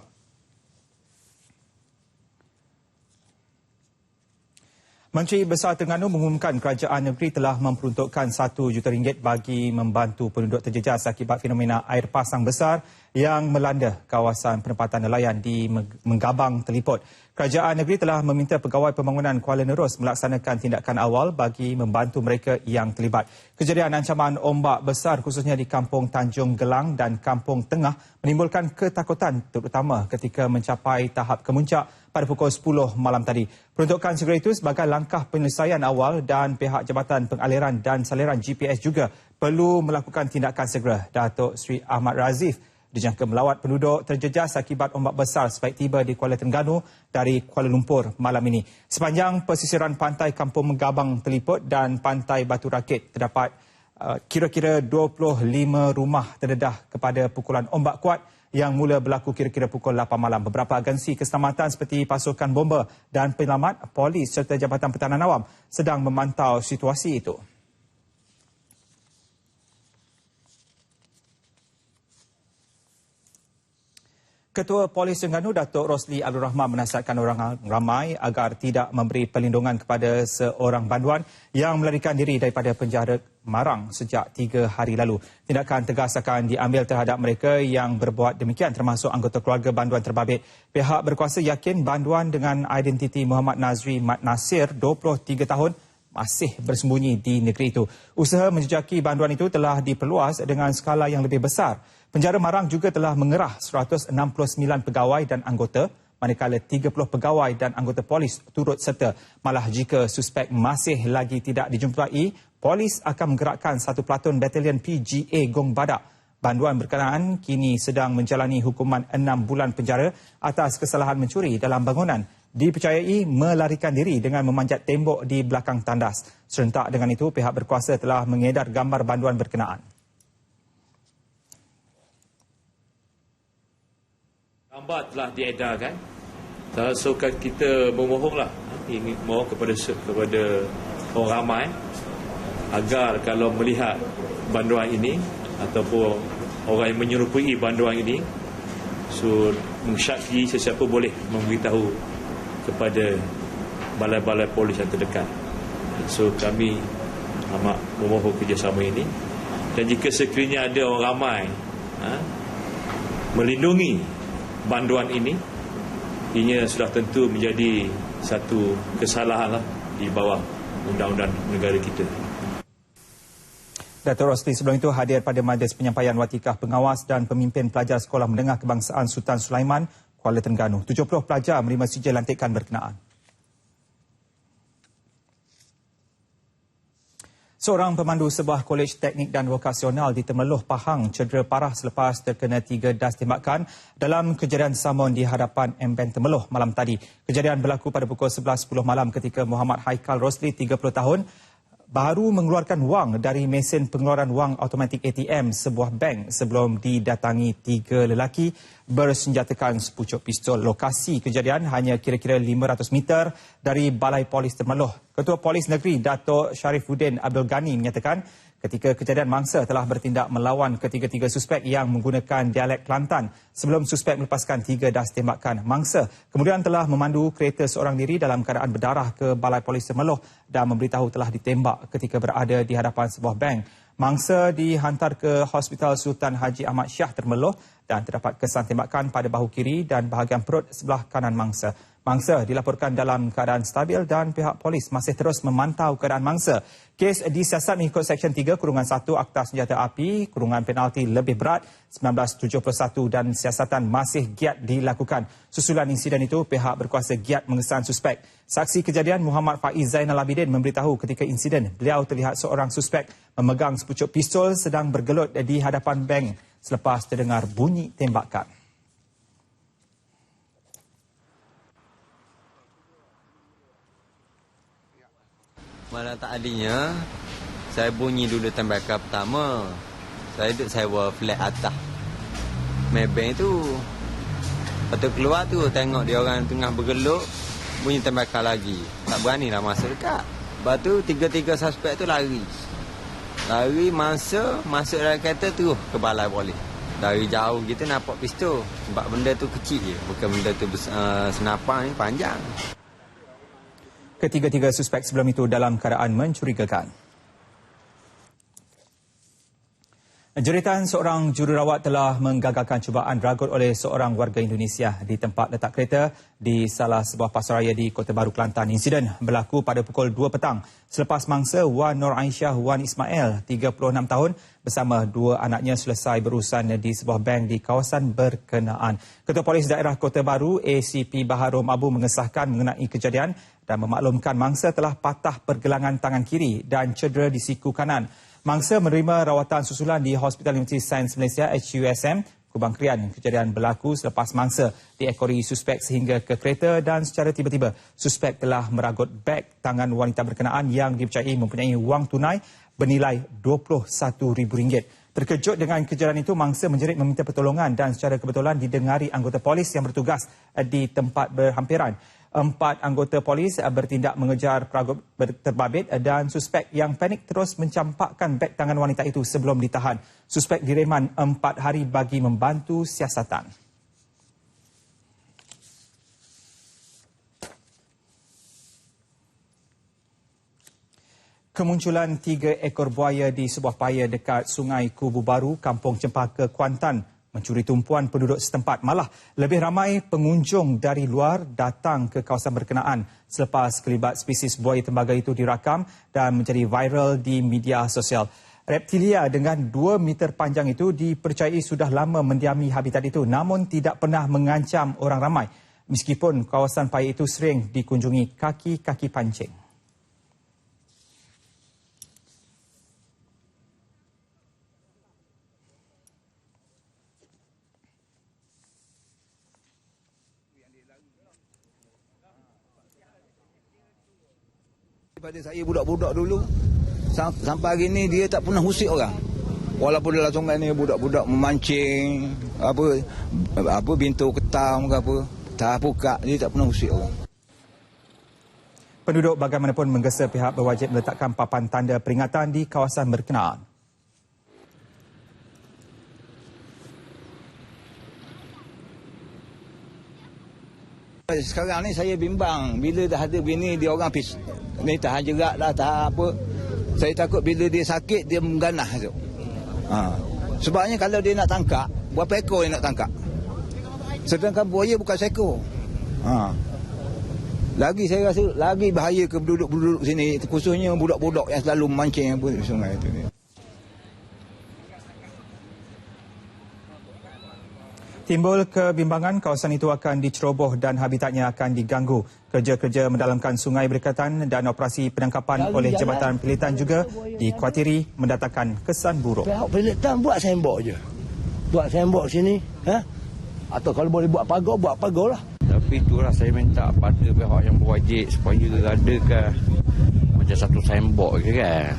Menteri Besar Terengganu mengumumkan kerajaan negeri telah memperuntukkan RM1 juta bagi membantu penduduk terjejas akibat fenomena air pasang besar yang melanda kawasan penempatan nelayan di Menggabang Teliput. Kerajaan negeri telah meminta Pegawai Pembangunan Kuala Nerus melaksanakan tindakan awal bagi membantu mereka yang terlibat. Kejadian ancaman ombak besar khususnya di Kampung Tanjung Gelang dan Kampung Tengah menimbulkan ketakutan terutama ketika mencapai tahap kemuncak pada pukul 10 malam tadi. Peruntukan segera itu sebagai langkah penyelesaian awal dan pihak Jabatan Pengaliran dan Saliran GPS juga perlu melakukan tindakan segera. Datuk Seri Ahmad Razif dijangka melawat penduduk terjejas akibat ombak besar sebaik tiba di Kuala Terengganu dari Kuala Lumpur malam ini. Sepanjang pesisiran pantai Kampung Megabang Teliput dan pantai Batu Rakit terdapat kira-kira 25 rumah terdedah kepada pukulan ombak kuat yang mula berlaku kira-kira pukul 8 malam. Beberapa agensi keselamatan seperti pasukan bomba dan penyelamat, polis serta Jabatan Pertahanan Awam sedang memantau situasi itu. Ketua Polis Terengganu Datuk Rosli Abdul Rahman menasihatkan orang ramai agar tidak memberi perlindungan kepada seorang banduan yang melarikan diri daripada penjara Marang sejak 3 hari lalu. Tindakan tegas akan diambil terhadap mereka yang berbuat demikian termasuk anggota keluarga banduan terbabit. Pihak berkuasa yakin banduan dengan identiti Muhammad Nazri Mat Nasir, 23 tahun, masih bersembunyi di negeri itu. Usaha menjejaki banduan itu telah diperluas dengan skala yang lebih besar. Penjara Marang juga telah mengerah 169 pegawai dan anggota, manakala 30 pegawai dan anggota polis turut serta. Malah jika suspek masih lagi tidak dijumpai, polis akan menggerakkan satu pelatuan batalion PGA Gong Badak. Banduan berkenaan kini sedang menjalani hukuman 6 bulan penjara atas kesalahan mencuri dalam bangunan. Dipercayai melarikan diri dengan memanjat tembok di belakang tandas. Serentak dengan itu, pihak berkuasa telah mengedar gambar banduan berkenaan. Gambar telah diedarkan. So kita memohonlah, ingin mohon kepada orang ramai agar kalau melihat banduan ini ataupun orang yang menyerupai banduan ini, so mensyaki sesiapa boleh memberitahu kepada balai-balai polis yang terdekat. So kami amat memohon kerjasama ini, dan jika sekiranya ada orang ramai melindungi banduan ini, ianya sudah tentu menjadi satu kesalahan di bawah undang-undang negara kita. Datuk Rosli sebelum itu hadir pada majlis penyampaian watikah pengawas dan pemimpin pelajar Sekolah Menengah Kebangsaan Sultan Sulaiman, Kuala Terengganu. 70 pelajar menerima sijil lantikan berkenaan. Seorang pemandu sebuah kolej teknik dan vokasional di Temerloh, Pahang cedera parah selepas terkena 3 das tembakan dalam kejadian samun di hadapan MBAN Temerloh malam tadi. Kejadian berlaku pada pukul 11.10 malam ketika Muhammad Haikal Rosli, 30 tahun, baru mengeluarkan wang dari mesin pengeluaran wang automatik ATM sebuah bank sebelum didatangi 3 lelaki bersenjatakan sepucuk pistol. Lokasi kejadian hanya kira-kira 500 meter dari Balai Polis Temerloh. Ketua Polis Negeri Datuk Sharifuddin Abdul Ghani menyatakan ketika kejadian mangsa telah bertindak melawan ketiga-tiga suspek yang menggunakan dialek Kelantan sebelum suspek melepaskan 3 das tembakan. Mangsa kemudian telah memandu kereta seorang diri dalam keadaan berdarah ke Balai Polis Temerloh dan memberitahu telah ditembak ketika berada di hadapan sebuah bank. Mangsa dihantar ke Hospital Sultan Haji Ahmad Shah Temerloh dan terdapat kesan tembakan pada bahu kiri dan bahagian perut sebelah kanan mangsa. Mangsa dilaporkan dalam keadaan stabil dan pihak polis masih terus memantau keadaan mangsa. Kes disiasat mengikut Seksyen 3 Kurungan 1 Akta Senjata Api, kurungan penalti lebih berat 1971 dan siasatan masih giat dilakukan. Susulan insiden itu, pihak berkuasa giat mengesan suspek. Saksi kejadian Muhammad Faiz Zainal Abidin memberitahu ketika insiden beliau terlihat seorang suspek memegang sepucuk pistol sedang bergelut di hadapan bank selepas terdengar bunyi tembakan. Malah tak adanya, saya bunyi dulu tembakan pertama. Saya duduk sewa flat atas Maybank tu. Lepas tu keluar tu, tengok dia orang tengah bergeluk, bunyi tembakan lagi. Tak beranilah masuk dekat. Lepas tu, 3 suspek tu lari. Lari masuk dalam kereta tu ke balai polis. Dari jauh kita nampak pistol. Sebab benda tu kecil je, bukan benda tu senapan ni panjang. Ketiga-tiga suspek sebelum itu dalam keadaan mencurigakan. Jeritan seorang jururawat telah menggagalkan cubaan ragut oleh seorang warga Indonesia di tempat letak kereta di salah sebuah pasaraya di Kota Baru, Kelantan. Insiden berlaku pada pukul 2 petang selepas mangsa Wan Nur Aisyah Wan Ismail, 36 tahun, bersama dua anaknya selesai berurusan di sebuah bank di kawasan berkenaan. Ketua Polis Daerah Kota Baru, ACP Baharom Abu, mengesahkan mengenai kejadian dan memaklumkan mangsa telah patah pergelangan tangan kiri dan cedera di siku kanan. Mangsa menerima rawatan susulan di Hospital Universiti Sains Malaysia HUSM, Kubang Krian. Kejadian berlaku selepas mangsa diekori suspek sehingga ke kereta dan secara tiba-tiba suspek telah meragut beg tangan wanita berkenaan yang dipercayai mempunyai wang tunai bernilai RM21,000. Terkejut dengan kejadian itu, mangsa menjerit meminta pertolongan dan secara kebetulan didengari anggota polis yang bertugas di tempat berhampiran. 4 anggota polis bertindak mengejar peragut terbabit dan suspek yang panik terus mencampakkan beg tangan wanita itu sebelum ditahan. Suspek direman 4 hari bagi membantu siasatan. Kemunculan 3 ekor buaya di sebuah paya dekat Sungai Kubu Baru, Kampung Cempaka, Kuantan mencuri tumpuan penduduk setempat. Malah lebih ramai pengunjung dari luar datang ke kawasan berkenaan selepas kelibat spesies buaya tembaga itu dirakam dan menjadi viral di media sosial. Reptilia dengan 2 meter panjang itu dipercayai sudah lama mendiami habitat itu namun tidak pernah mengancam orang ramai meskipun kawasan paya itu sering dikunjungi kaki-kaki pancing. Pada saya budak-budak dulu sampai hari ni dia tak pernah usik orang. Walaupun dalam sungai ni budak-budak memancing apa bintu ketam ke apa, tak buka, dia tak pernah usik orang. Penduduk bagaimanapun menggesa pihak berwajib meletakkan papan tanda peringatan di kawasan berkenaan. Sekarang ni saya bimbang bila dah ada bini dia orang ni tahan jerak dah, tahan apa. Saya takut bila dia sakit dia mengganah tu. Sebabnya kalau dia nak tangkap, berapa ekor yang nak tangkap? Sedangkan buaya bukan seekor. Lagi saya rasa lagi bahaya ke penduduk-penduduk sini, khususnya budak-budak yang selalu memancing apa di sungai itu. Timbul kebimbangan, kawasan itu akan diceroboh dan habitatnya akan diganggu. Kerja-kerja mendalamkan sungai berkaitan dan operasi penangkapan oleh Jabatan Pilitan juga dikuatiri mendatangkan kesan buruk. Pihak Pilitan buat sembok je. Buat sembok sini. Atau kalau boleh buat pagar lah. Tapi itulah saya minta pada pihak yang berwajib supaya adakan macam satu sembok je kan.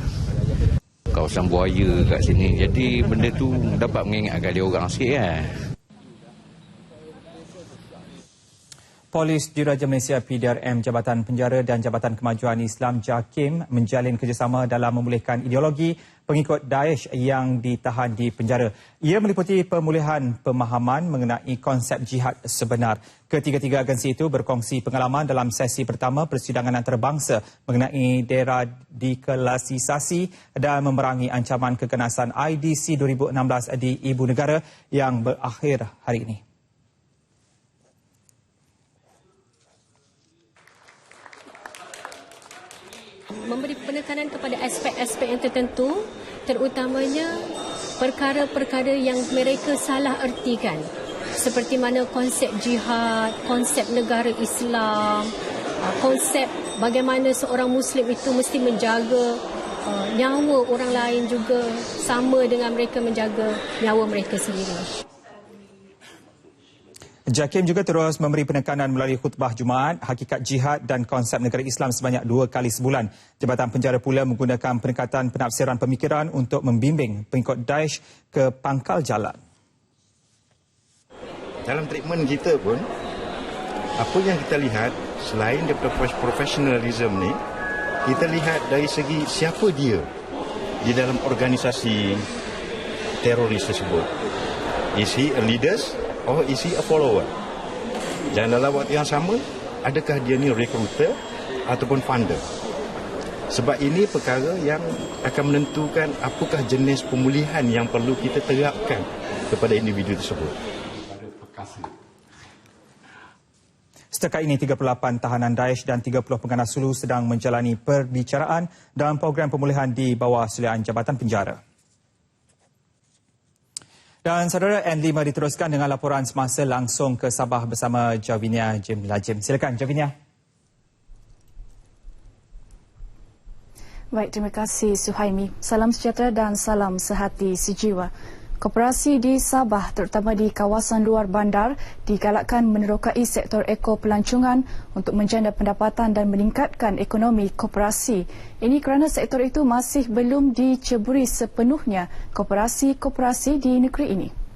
Kawasan buaya kat sini. Jadi benda tu dapat mengingatkan dia orang sikit kan. Polis Diraja Malaysia PDRM, Jabatan Penjara dan Jabatan Kemajuan Islam JAKIM menjalin kerjasama dalam memulihkan ideologi pengikut Daesh yang ditahan di penjara. Ia meliputi pemulihan pemahaman mengenai konsep jihad sebenar. Ketiga-tiga agensi itu berkongsi pengalaman dalam sesi pertama persidangan antarabangsa mengenai deradikalisasi dan memerangi ancaman keganasan IDC 2016 di Ibu Negara yang berakhir hari ini. Memberi penekanan kepada aspek-aspek yang tertentu, terutamanya perkara-perkara yang mereka salah ertikan, seperti mana konsep jihad, konsep negara Islam, konsep bagaimana seorang Muslim itu mesti menjaga nyawa orang lain juga sama dengan mereka menjaga nyawa mereka sendiri. JAKIM juga terus memberi penekanan melalui khutbah Jumaat, hakikat jihad dan konsep negara Islam sebanyak 2 kali sebulan. Jabatan Penjara pula menggunakan pendekatan penafsiran pemikiran untuk membimbing pengikut Daesh ke pangkal jalan. Dalam treatment kita pun, apa yang kita lihat selain daripada profesionalism ni, kita lihat dari segi siapa dia di dalam organisasi teroris tersebut. Is he a leader? Or is he a follower? Dan dalam waktu yang sama, adakah dia ni recruiter ataupun funder? Sebab ini perkara yang akan menentukan apakah jenis pemulihan yang perlu kita terapkan kepada individu tersebut. Setakat ini 38 tahanan Daesh dan 30 pengganas Sulu sedang menjalani perbicaraan dalam program pemulihan di bawah sulian Jabatan Penjara. Dan saudara, N5 diteruskan dengan laporan semasa langsung ke Sabah bersama Javinia Jim Lajim. Silakan Javinia. Baik, terima kasih Suhaimi. Salam sejahtera dan salam sehati sejiwa. Koperasi di Sabah, terutama di kawasan luar bandar, digalakkan menerokai sektor eko-pelancongan untuk menjana pendapatan dan meningkatkan ekonomi koperasi. Ini kerana sektor itu masih belum diceburi sepenuhnya koperasi-koperasi di negeri ini.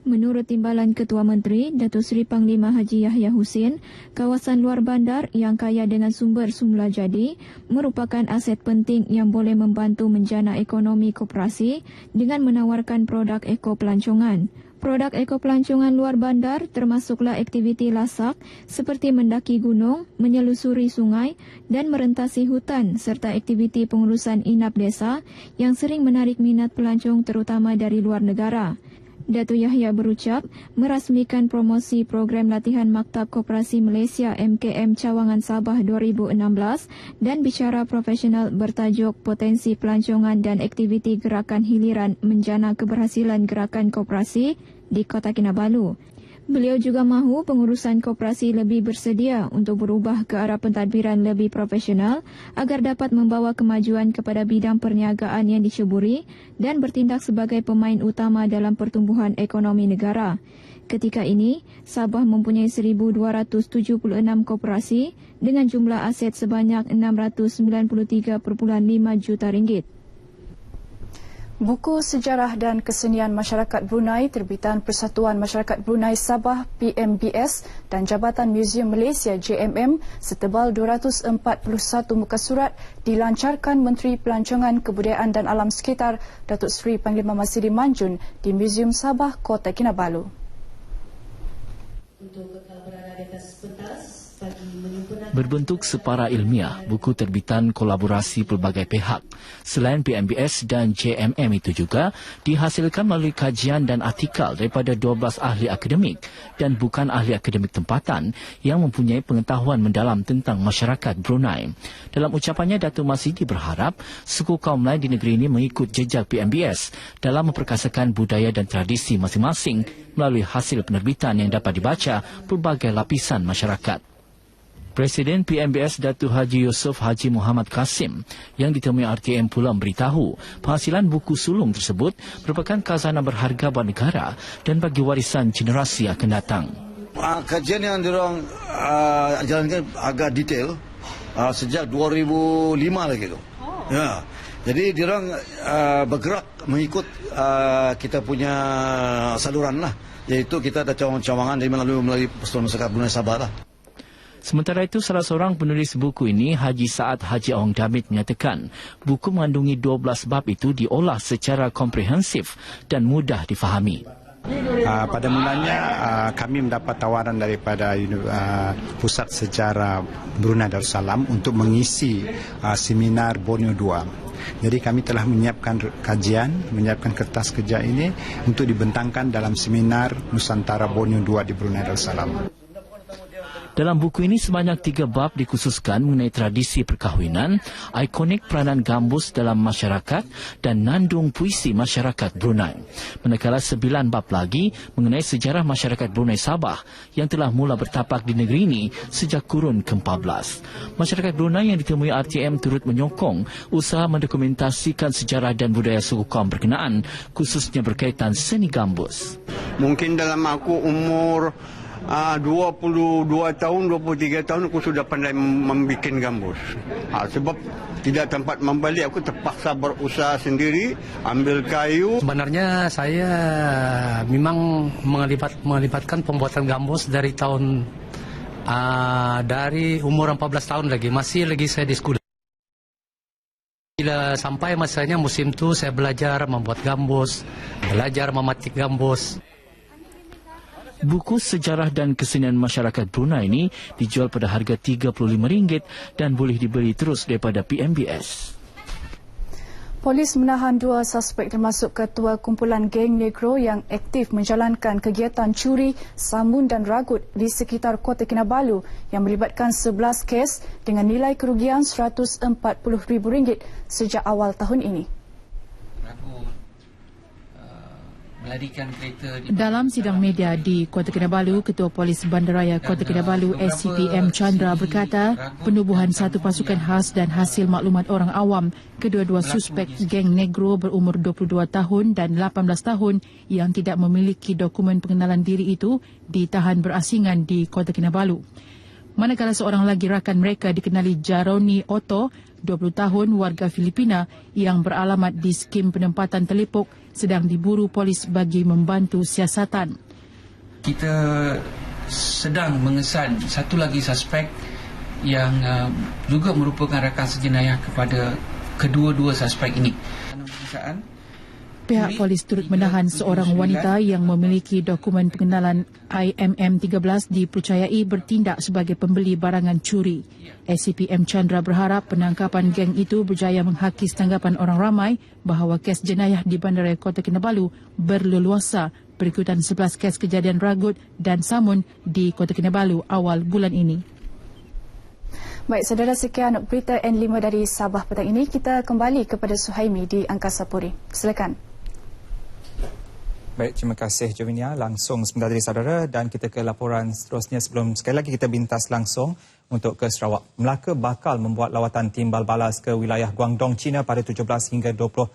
Menurut Timbalan Ketua Menteri, Datuk Seri Panglima Haji Yahya Hussein, kawasan luar bandar yang kaya dengan sumber semula jadi merupakan aset penting yang boleh membantu menjana ekonomi koperasi dengan menawarkan produk eko-pelancongan. Produk eko-pelancongan luar bandar termasuklah aktiviti lasak seperti mendaki gunung, menyelusuri sungai dan merentasi hutan serta aktiviti pengurusan inap desa yang sering menarik minat pelancong terutama dari luar negara. Datuk Yahya berucap merasmikan promosi program latihan Maktab Koperasi Malaysia MKM Cawangan Sabah 2016 dan bicara profesional bertajuk Potensi Pelancongan dan Aktiviti Gerakan Hiliran Menjana Keberhasilan Gerakan Koperasi di Kota Kinabalu. Beliau juga mahu pengurusan koperasi lebih bersedia untuk berubah ke arah pentadbiran lebih profesional agar dapat membawa kemajuan kepada bidang perniagaan yang diceburi dan bertindak sebagai pemain utama dalam pertumbuhan ekonomi negara. Ketika ini, Sabah mempunyai 1,276 koperasi dengan jumlah aset sebanyak RM693.5 juta. Buku Sejarah dan Kesenian Masyarakat Brunei terbitan Persatuan Masyarakat Brunei Sabah PMBS dan Jabatan Muzium Malaysia JMM setebal 241 muka surat dilancarkan Menteri Pelancongan, Kebudayaan dan Alam Sekitar Datuk Seri Panglima Masiri Manjun di Muzium Sabah, Kota Kinabalu. Untuk kekal berada di atas pentas, berbentuk separa ilmiah, buku terbitan kolaborasi pelbagai pihak. Selain PMBS dan JMM itu juga dihasilkan melalui kajian dan artikel daripada 12 ahli akademik dan bukan ahli akademik tempatan yang mempunyai pengetahuan mendalam tentang masyarakat Brunei. Dalam ucapannya, Datuk Masidi berharap suku kaum lain di negeri ini mengikut jejak PMBS dalam memperkasakan budaya dan tradisi masing-masing melalui hasil penerbitan yang dapat dibaca pelbagai lapisan masyarakat. Presiden PMBS Datuk Haji Yusof Haji Muhammad Kasim yang ditemui RTM pula memberitahu penghasilan buku sulung tersebut merupakan khazanah berharga buat negara dan bagi warisan generasi akan datang. Kajian yang diorang jalankan agak detail sejak 2005 lagi tu. Ya. Jadi diorang bergerak mengikut kita punya saluran lah, iaitu kita ada cawangan-cawangan melalui Persatuan Masyarakat Brunei Sabah lah. Sementara itu, salah seorang penulis buku ini, Haji Saad Haji Awang Damit, menyatakan buku mengandungi 12 bab itu diolah secara komprehensif dan mudah difahami. Pada mulanya kami mendapat tawaran daripada Pusat Sejarah Brunei Darussalam untuk mengisi seminar Borneo 2. Jadi kami telah menyiapkan kajian, menyiapkan kertas kerja ini untuk dibentangkan dalam seminar Nusantara Borneo 2 di Brunei Darussalam. Dalam buku ini sebanyak 3 bab dikhususkan mengenai tradisi perkahwinan, ikonik peranan gambus dalam masyarakat dan nandung puisi masyarakat Brunei. Manakala 9 bab lagi mengenai sejarah masyarakat Brunei Sabah yang telah mula bertapak di negeri ini sejak kurun ke-14. Masyarakat Brunei yang ditemui RTM turut menyokong usaha mendokumentasikan sejarah dan budaya suku kaum berkenaan, khususnya berkaitan seni gambus. Mungkin dalam aku umur 22 tahun, 23 tahun aku sudah pandai membuat gambus. Sebab tidak tempat membalik, aku terpaksa berusaha sendiri, ambil kayu. Sebenarnya saya memang melibatkan pembuatan gambus dari tahun dari umur 14 tahun lagi. Masih lagi saya di sekolah. Bila sampai masanya musim itu saya belajar membuat gambus, belajar mematik gambus. Buku sejarah dan kesenian masyarakat Brunei ini dijual pada harga RM35 dan boleh dibeli terus daripada PMBS. Polis menahan 2 suspek termasuk ketua kumpulan geng Negro yang aktif menjalankan kegiatan curi, sambun dan ragut di sekitar Kota Kinabalu yang melibatkan 11 kes dengan nilai kerugian RM140,000 sejak awal tahun ini. Dalam sidang media di Kota Kinabalu, Ketua Polis Bandaraya Kota Kinabalu SCPM Chandra berkata penubuhan satu pasukan khas dan hasil maklumat orang awam, kedua-dua suspek geng Negro berumur 22 tahun dan 18 tahun yang tidak memiliki dokumen pengenalan diri itu ditahan berasingan di Kota Kinabalu. Manakala seorang lagi rakan mereka dikenali Jaroni Otto, 20 tahun warga Filipina yang beralamat di skim penempatan telepok sedang diburu polis bagi membantu siasatan. Kita sedang mengesan satu lagi suspek yang juga merupakan rakan sejenayah kepada kedua-dua suspek ini. Pihak polis turut menahan seorang wanita yang memiliki dokumen pengenalan IMM13 dipercayai bertindak sebagai pembeli barangan curi. SCPM Chandra berharap penangkapan geng itu berjaya menghakis tanggapan orang ramai bahawa kes jenayah di Bandaraya Kota Kinabalu berleluasa berikutan 11 kes kejadian ragut dan samun di Kota Kinabalu awal bulan ini. Baik, saudara, sekian berita N5 dari Sabah petang ini. Kita kembali kepada Suhaimi di Angkasa Puri. Silakan. Baik, terima kasih Jovinia. Langsung sebentar dari saudara dan kita ke laporan seterusnya. Sebelum sekali lagi kita bintas langsung untuk ke Sarawak. Melaka bakal membuat lawatan timbal balas ke wilayah Guangdong, China pada 17 hingga 21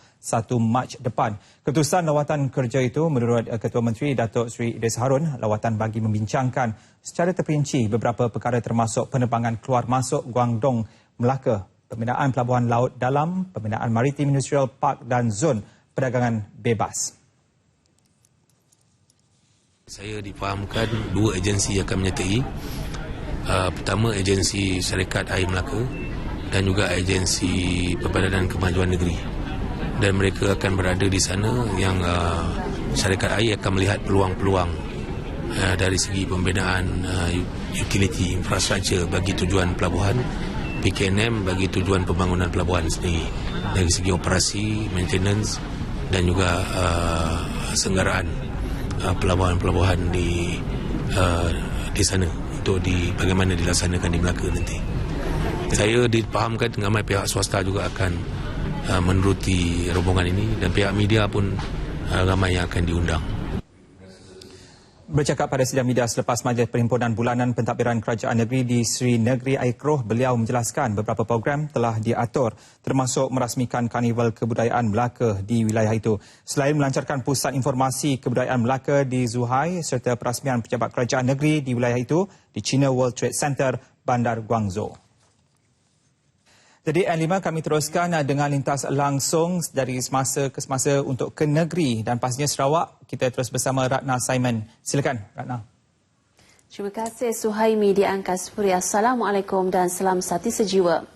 Mac depan. Keputusan lawatan kerja itu menurut Ketua Menteri Datuk Seri Idris Harun, lawatan bagi membincangkan secara terperinci beberapa perkara termasuk penerbangan keluar masuk Guangdong, Melaka, pembinaan pelabuhan laut dalam, pembinaan maritim industrial park dan zon perdagangan bebas. Saya difahamkan dua agensi akan menyertai. Pertama, agensi Syarikat Air Melaka dan juga agensi Perbadanan Kemajuan Negeri. Dan mereka akan berada di sana yang Syarikat Air akan melihat peluang-peluang dari segi pembinaan utility infrastruktur bagi tujuan pelabuhan, PKNM bagi tujuan pembangunan pelabuhan sendiri. Dari segi operasi, maintenance dan juga senggaraan pelabuhan-pelabuhan di sana untuk bagaimana dilaksanakan di Melaka nanti. Saya dipahamkan ramai pihak swasta juga akan meneruti rombongan ini dan pihak media pun ramai yang akan diundang. Bercakap pada sidang media selepas Majlis Perhimpunan Bulanan Pentadbiran Kerajaan Negeri di Sri Negeri Aikroh, beliau menjelaskan beberapa program telah diatur termasuk merasmikan Karnival Kebudayaan Melaka di wilayah itu. Selain melancarkan pusat informasi kebudayaan Melaka di Zhuhai serta perasmian pejabat kerajaan negeri di wilayah itu di China World Trade Center, Bandar Guangzhou. Jadi N5 kami teruskan dengan lintas langsung dari semasa ke semasa untuk ke negeri dan pastinya Sarawak. Kita terus bersama Ratna Simon. Silakan Ratna. Terima kasih Suhaimi di Angkasa Puri. Assalamualaikum dan salam sati sejiwa.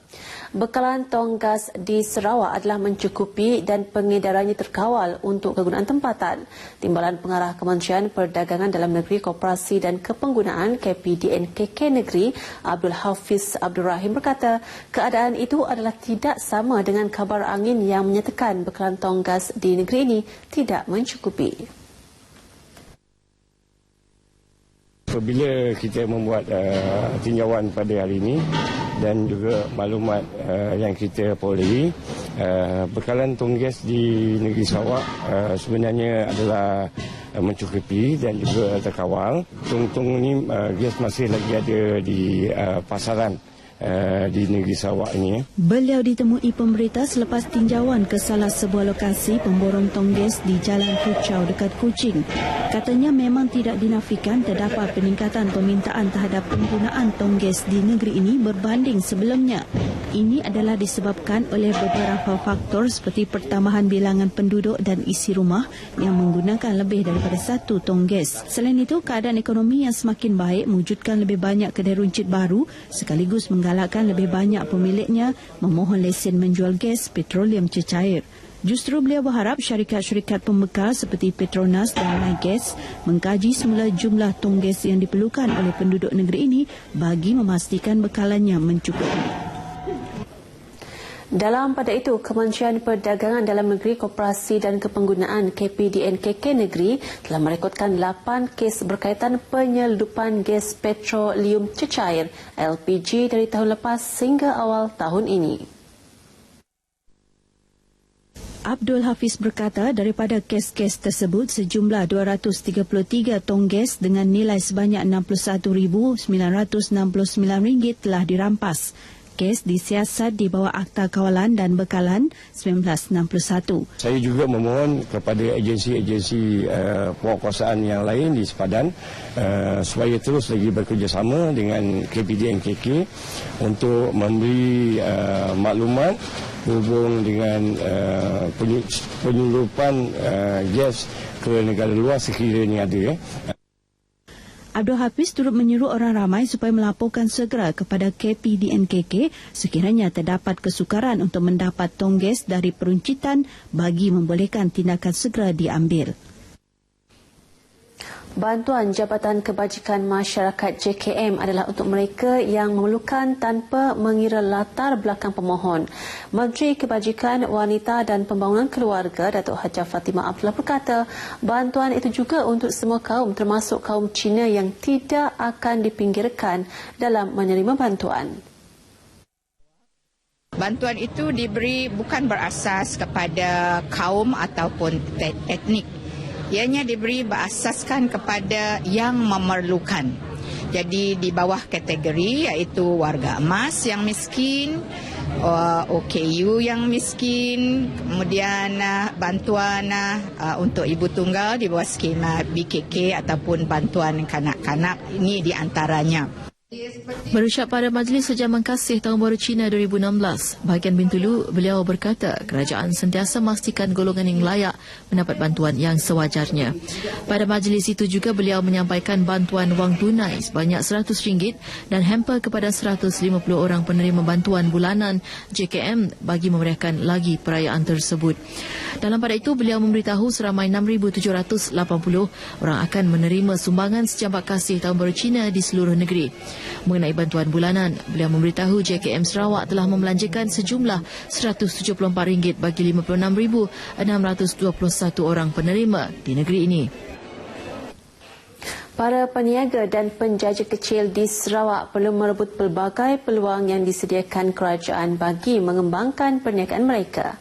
Bekalan tong gas di Sarawak adalah mencukupi dan pengedarannya terkawal untuk kegunaan tempatan. Timbalan Pengarah Kementerian Perdagangan Dalam Negeri, Koperasi dan Kepenggunaan KPDNKK Negeri, Abdul Hafiz Abdul Rahim berkata, keadaan itu adalah tidak sama dengan kabar angin yang menyatakan bekalan tong gas di negeri ini tidak mencukupi. Apabila kita membuat tinjauan pada hari ini dan juga maklumat yang kita perolehi, bekalan tong gas di negeri Sarawak sebenarnya adalah mencukupi dan juga terkawal. Tong-tong ini gas masih lagi ada di pasaran di negeri Sarawak ini. Beliau ditemui pemberita selepas tinjauan ke salah sebuah lokasi pemborong tong gas di Jalan Kuchau dekat Kuching. Katanya memang tidak dinafikan terdapat peningkatan permintaan terhadap penggunaan tong gas di negeri ini berbanding sebelumnya. Ini adalah disebabkan oleh beberapa faktor seperti pertambahan bilangan penduduk dan isi rumah yang menggunakan lebih daripada satu tong gas. Selain itu, keadaan ekonomi yang semakin baik mewujudkan lebih banyak kedai runcit baru sekaligus menggalakkan lebih banyak pemiliknya memohon lesen menjual gas petroleum cecair. Justru beliau berharap syarikat-syarikat pembekal seperti Petronas dan Mygas mengkaji semula jumlah tong gas yang diperlukan oleh penduduk negeri ini bagi memastikan bekalannya mencukupi. Dalam pada itu, Kementerian Perdagangan Dalam Negeri, Koperasi dan Kepenggunaan KPDNKK Negeri telah merekodkan 8 kes berkaitan penyelundupan gas petroleum cecair LPG dari tahun lepas hingga awal tahun ini. Abdul Hafiz berkata daripada kes-kes tersebut sejumlah 233 tong gas dengan nilai sebanyak RM61,969 telah dirampas. Kes disiasat di bawah Akta Kawalan dan Bekalan 1961. Saya juga memohon kepada agensi-agensi penguasaan yang lain di sepadan supaya terus lagi bekerjasama dengan KPDNKK untuk memberi maklumat hubung dengan penyelundupan gas ke negara luar sekiranya ada. Abdul Hafiz turut menyeru orang ramai supaya melaporkan segera kepada KPDNKK sekiranya terdapat kesukaran untuk mendapat tong gas dari peruncitan bagi membolehkan tindakan segera diambil. Bantuan Jabatan Kebajikan Masyarakat JKM adalah untuk mereka yang memerlukan tanpa mengira latar belakang pemohon. Menteri Kebajikan Wanita dan Pembangunan Keluarga Datuk Hajah Fatimah Abdullah berkata, bantuan itu juga untuk semua kaum termasuk kaum Cina yang tidak akan dipinggirkan dalam menerima bantuan. Bantuan itu diberi bukan berasas kepada kaum ataupun etnik. Ianya diberi berasaskan kepada yang memerlukan. Jadi di bawah kategori iaitu warga emas yang miskin, OKU yang miskin, kemudian bantuan untuk ibu tunggal di bawah skema BKK ataupun bantuan kanak-kanak, ini di antaranya. Berucap pada Majlis Sejaman Kasih Tahun Baru Cina 2016, bahagian Bintulu, beliau berkata kerajaan sentiasa memastikan golongan yang layak mendapat bantuan yang sewajarnya. Pada majlis itu juga beliau menyampaikan bantuan wang tunai sebanyak RM100 dan hamper kepada 150 orang penerima bantuan bulanan JKM bagi memeriahkan lagi perayaan tersebut. Dalam pada itu, beliau memberitahu seramai 6,780 orang akan menerima sumbangan Sejambak Kasih Tahun Baru Cina di seluruh negeri. Mengenai bantuan bulanan, beliau memberitahu JKM Sarawak telah membelanjakan sejumlah RM174 bagi 56,621 orang penerima di negeri ini. Para peniaga dan penjaja kecil di Sarawak perlu merebut pelbagai peluang yang disediakan kerajaan bagi mengembangkan perniagaan mereka.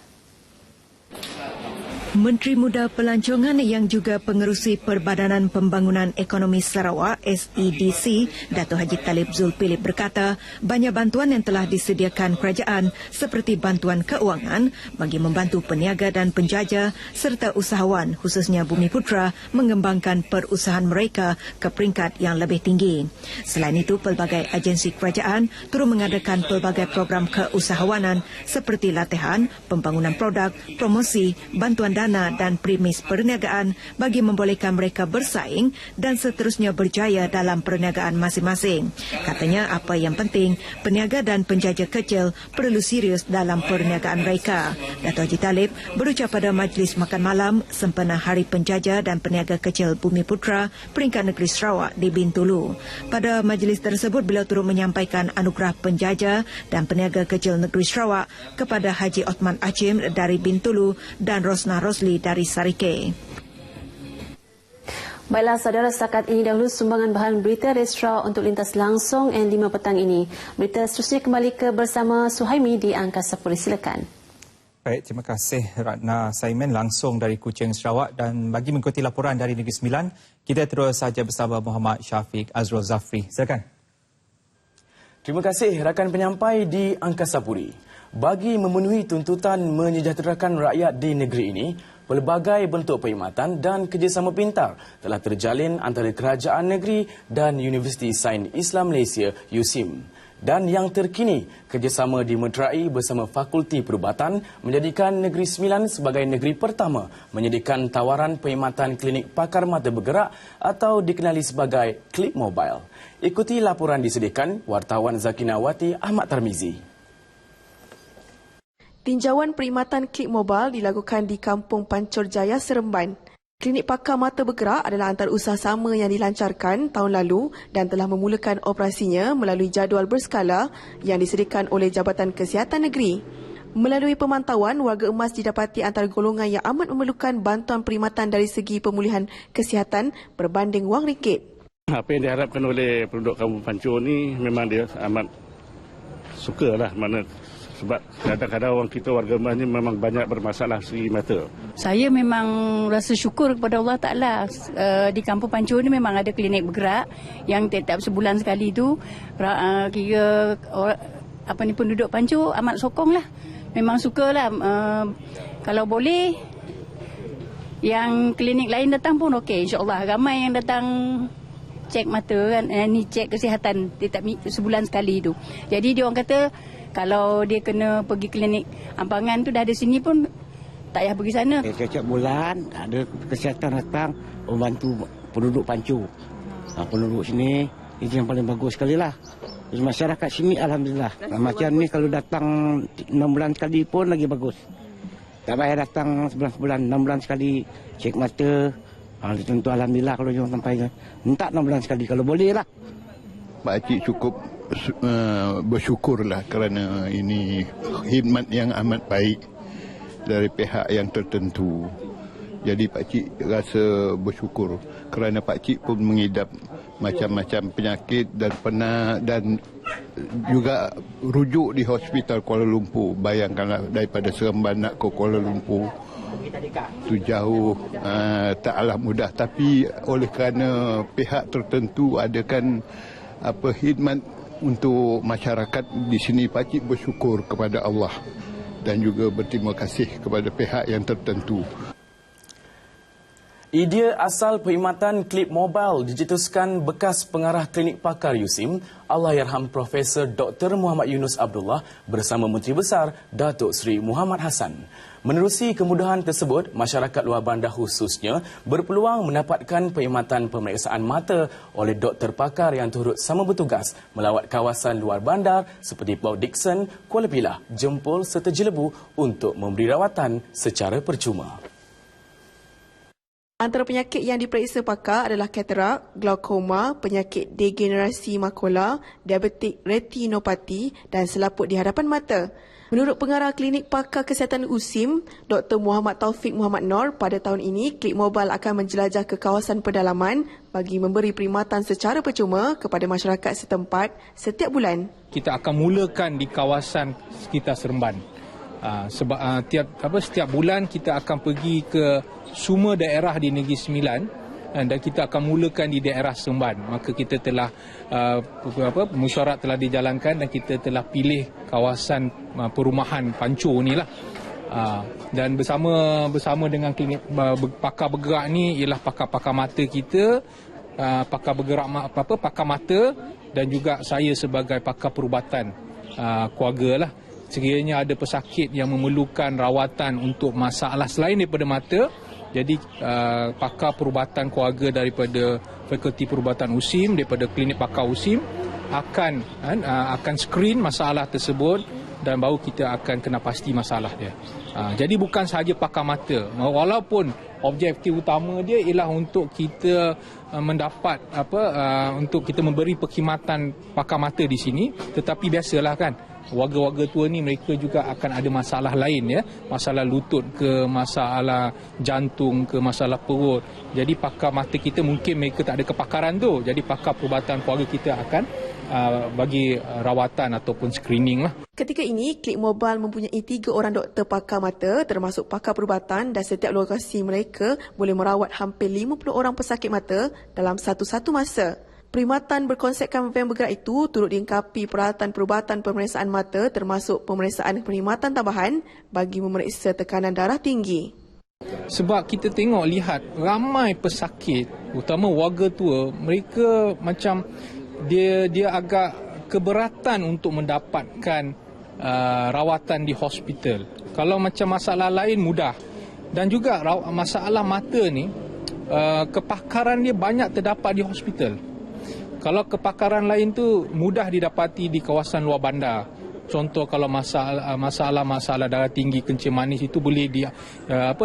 Menteri Muda Pelancongan yang juga pengerusi Perbadanan Pembangunan Ekonomi Sarawak SEDC, Dato' Haji Talib Zulkifli berkata, banyak bantuan yang telah disediakan kerajaan seperti bantuan keuangan bagi membantu peniaga dan penjaja serta usahawan khususnya Bumiputera mengembangkan perusahaan mereka ke peringkat yang lebih tinggi. Selain itu, pelbagai agensi kerajaan turut mengadakan pelbagai program keusahawanan seperti latihan, pembangunan produk, promosi, bantuan dana dan premis perniagaan bagi membolehkan mereka bersaing dan seterusnya berjaya dalam perniagaan masing-masing. Katanya apa yang penting, peniaga dan penjaja kecil perlu serius dalam perniagaan mereka. Dato' Haji Talib berucap pada majlis makan malam sempena Hari Penjaja dan Peniaga Kecil Bumiputera peringkat negeri Sarawak di Bintulu. Pada majlis tersebut, beliau turut menyampaikan anugerah penjaja dan peniaga kecil negeri Sarawak kepada Haji Othman Achim dari Bintulu dan Rosna Rosli dari Sarike. Baiklah saudara, setakat ini dahulu sumbangan bahan berita Restra untuk lintas langsung N5 petang ini. Berita seterusnya kembali ke bersama Suhaimi di Angkasa Puri. Silakan. Baik, terima kasih Ratna Saiman langsung dari Kuching, Sarawak. Dan bagi mengikuti laporan dari Negeri Sembilan, kita terus saja bersama Muhammad Syafiq Azrul Zafri. Silakan. Terima kasih rakan penyampai di Angkasa Puri. Bagi memenuhi tuntutan menyejahterakan rakyat di negeri ini, pelbagai bentuk perkhidmatan dan kerjasama pintar telah terjalin antara kerajaan negeri dan Universiti Sains Islam Malaysia USIM. Dan yang terkini, kerjasama dimeterai bersama Fakulti Perubatan menjadikan Negeri Sembilan sebagai negeri pertama menyediakan tawaran perkhidmatan klinik pakar mata bergerak atau dikenali sebagai Klik Mobile. Ikuti laporan disediakan wartawan Zakinawati Ahmad Tarmizi. Tinjauan perkhidmatan klik mobile dilakukan di Kampung Pancur Jaya, Seremban. Klinik pakar mata bergerak adalah antara usaha sama yang dilancarkan tahun lalu dan telah memulakan operasinya melalui jadual berskala yang disediakan oleh Jabatan Kesihatan Negeri. Melalui pemantauan, warga emas didapati antara golongan yang amat memerlukan bantuan perkhidmatan dari segi pemulihan kesihatan berbanding wang ringgit. Apa yang diharapkan oleh penduduk Kampung Pancur ni memang dia amat sukalah, mana sebab kadang-kadang orang kita warga emas ni memang banyak bermasalah segi mata. Saya memang rasa syukur kepada Allah Ta'ala. Di Kampung Pancur ni memang ada klinik bergerak yang tiap-tiap sebulan sekali tu kira penduduk Pancur amat sokong lah. Memang sukalah. Kalau boleh yang klinik lain datang pun okey, insya-Allah. Ramai yang datang cek mata kan, ni cek kesihatan tiap sebulan sekali tu. Jadi dia orang kata kalau dia kena pergi klinik Ampangan tu dah ada sini pun tak payah pergi sana. Setiap bulan ada kesihatan datang membantu penduduk Pancur. Penduduk sini itu yang paling bagus sekali lah. Masyarakat sini alhamdulillah. Macam ni kalau datang 6 bulan sekali pun lagi bagus. Tak payah datang sebulan-sebulan, 6 bulan sekali cek mata. Tentu alhamdulillah kalau jangan sampai minta 6 bulan sekali kalau boleh lah. Pakcik cukup bersyukurlah kerana ini khidmat yang amat baik dari pihak yang tertentu. Jadi pakcik rasa bersyukur kerana pakcik pun mengidap macam-macam penyakit dan pernah dan juga rujuk di hospital Kuala Lumpur. Bayangkanlah daripada Seremban nak ke Kuala Lumpur itu jauh, taklah mudah, tapi oleh kerana pihak tertentu adakan khidmat untuk masyarakat di sini, pakcik bersyukur kepada Allah dan juga berterima kasih kepada pihak yang tertentu. Idea asal perkhidmatan klip mobile dicetuskan bekas pengarah klinik pakar USIM, Allahyarham Profesor Dr. Muhammad Yunus Abdullah bersama Menteri Besar Datuk Seri Muhammad Hassan. Menerusi kemudahan tersebut, masyarakat luar bandar khususnya berpeluang mendapatkan perkhidmatan pemeriksaan mata oleh doktor pakar yang turut sama bertugas melawat kawasan luar bandar seperti Pulau Dickson, Kuala Pilah, Jempol serta Jelebu untuk memberi rawatan secara percuma. Antara penyakit yang diperiksa pakar adalah katarak, glaukoma, penyakit degenerasi makula, diabetik retinopati dan selaput di hadapan mata. Menurut pengarah klinik pakar kesihatan USIM, Dr. Muhammad Taufik Muhammad Nor, pada tahun ini klik mobile akan menjelajah ke kawasan pedalaman bagi memberi perkhidmatan secara percuma kepada masyarakat setempat setiap bulan. Kita akan mulakan di kawasan sekitar Seremban. Setiap bulan kita akan pergi ke semua daerah di Negeri Sembilan dan kita akan mulakan di daerah Seremban. Maka kita telah mesyuarat telah dijalankan dan kita telah pilih kawasan perumahan Pancur ni lah. Dan bersama dengan klinik pakar bergerak ni ialah pakar-pakar mata kita, pakar bergerak pakar mata dan juga saya sebagai pakar perubatan keluarga lah. Sekiranya ada pesakit yang memerlukan rawatan untuk masalah selain daripada mata, jadi pakar perubatan keluarga daripada Fakulti Perubatan USIM, daripada klinik pakar USIM akan screen masalah tersebut dan baru kita akan kena pasti masalah dia. Jadi bukan sahaja pakar mata, walaupun objektif utama dia ialah untuk kita mendapat untuk kita memberi perkhidmatan pakar mata di sini, tetapi biasalah kan, warga-warga tua ni mereka juga akan ada masalah lain ya, masalah lutut ke, masalah jantung ke, masalah perut. Jadi pakar mata kita mungkin mereka tak ada kepakaran tu. Jadi pakar perubatan keluarga kita akan bagi rawatan ataupun screening lah. Ketika ini, klik mobile mempunyai 3 orang doktor pakar mata termasuk pakar perubatan dan setiap lokasi mereka boleh merawat hampir 50 orang pesakit mata dalam satu-satu masa. Perkhidmatan berkonsepkan van bergerak itu turut dilengkapi peralatan perubatan pemeriksaan mata termasuk pemeriksaan perkhidmatan tambahan bagi memeriksa tekanan darah tinggi. Sebab kita lihat ramai pesakit, utama warga tua, mereka macam dia agak keberatan untuk mendapatkan rawatan di hospital. Kalau macam masalah lain mudah. Dan juga masalah mata ni, kepakaran dia banyak terdapat di hospital. Kalau kepakaran lain tu mudah didapati di kawasan luar bandar. Contoh kalau masalah darah tinggi, kencing manis itu boleh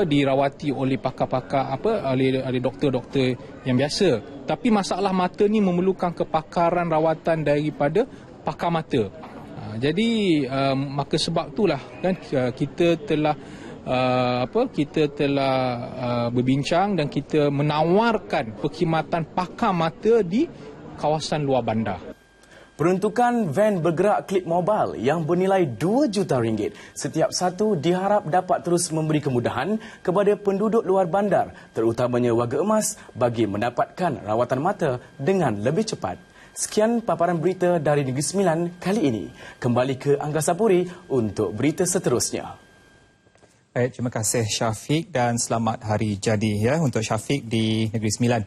dirawati oleh pakar-pakar oleh doktor-doktor yang biasa. Tapi masalah mata ni memerlukan kepakaran rawatan daripada pakar mata. Jadi maka sebab itulah kan kita telah berbincang dan kita menawarkan perkhidmatan pakar mata di kawasan luar bandar. Peruntukan van bergerak klip mobile yang bernilai RM2 juta setiap satu diharap dapat terus memberi kemudahan kepada penduduk luar bandar, terutamanya warga emas, bagi mendapatkan rawatan mata dengan lebih cepat. Sekian paparan berita dari Negeri Sembilan kali ini. Kembali ke Angkasa Puri untuk berita seterusnya. Baik, terima kasih Syafiq dan selamat hari jadi untuk Syafiq di Negeri Sembilan.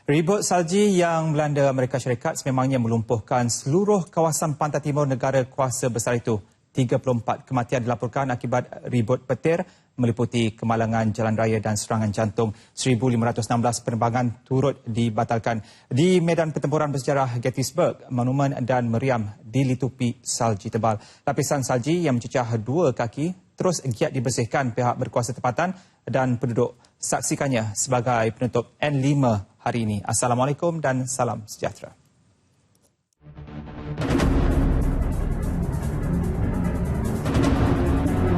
Ribut salji yang melanda Amerika Syarikat sememangnya melumpuhkan seluruh kawasan pantai timur negara kuasa besar itu. 34 kematian dilaporkan akibat ribut petir meliputi kemalangan jalan raya dan serangan jantung. 1,516 penerbangan turut dibatalkan. Di medan pertempuran bersejarah Gettysburg, monumen dan meriam dilitupi salji tebal. Lapisan salji yang mencecah 2 kaki terus giat dibersihkan pihak berkuasa tempatan dan penduduk saksikannya sebagai penutup N5 hari ini. Assalamualaikum dan salam sejahtera.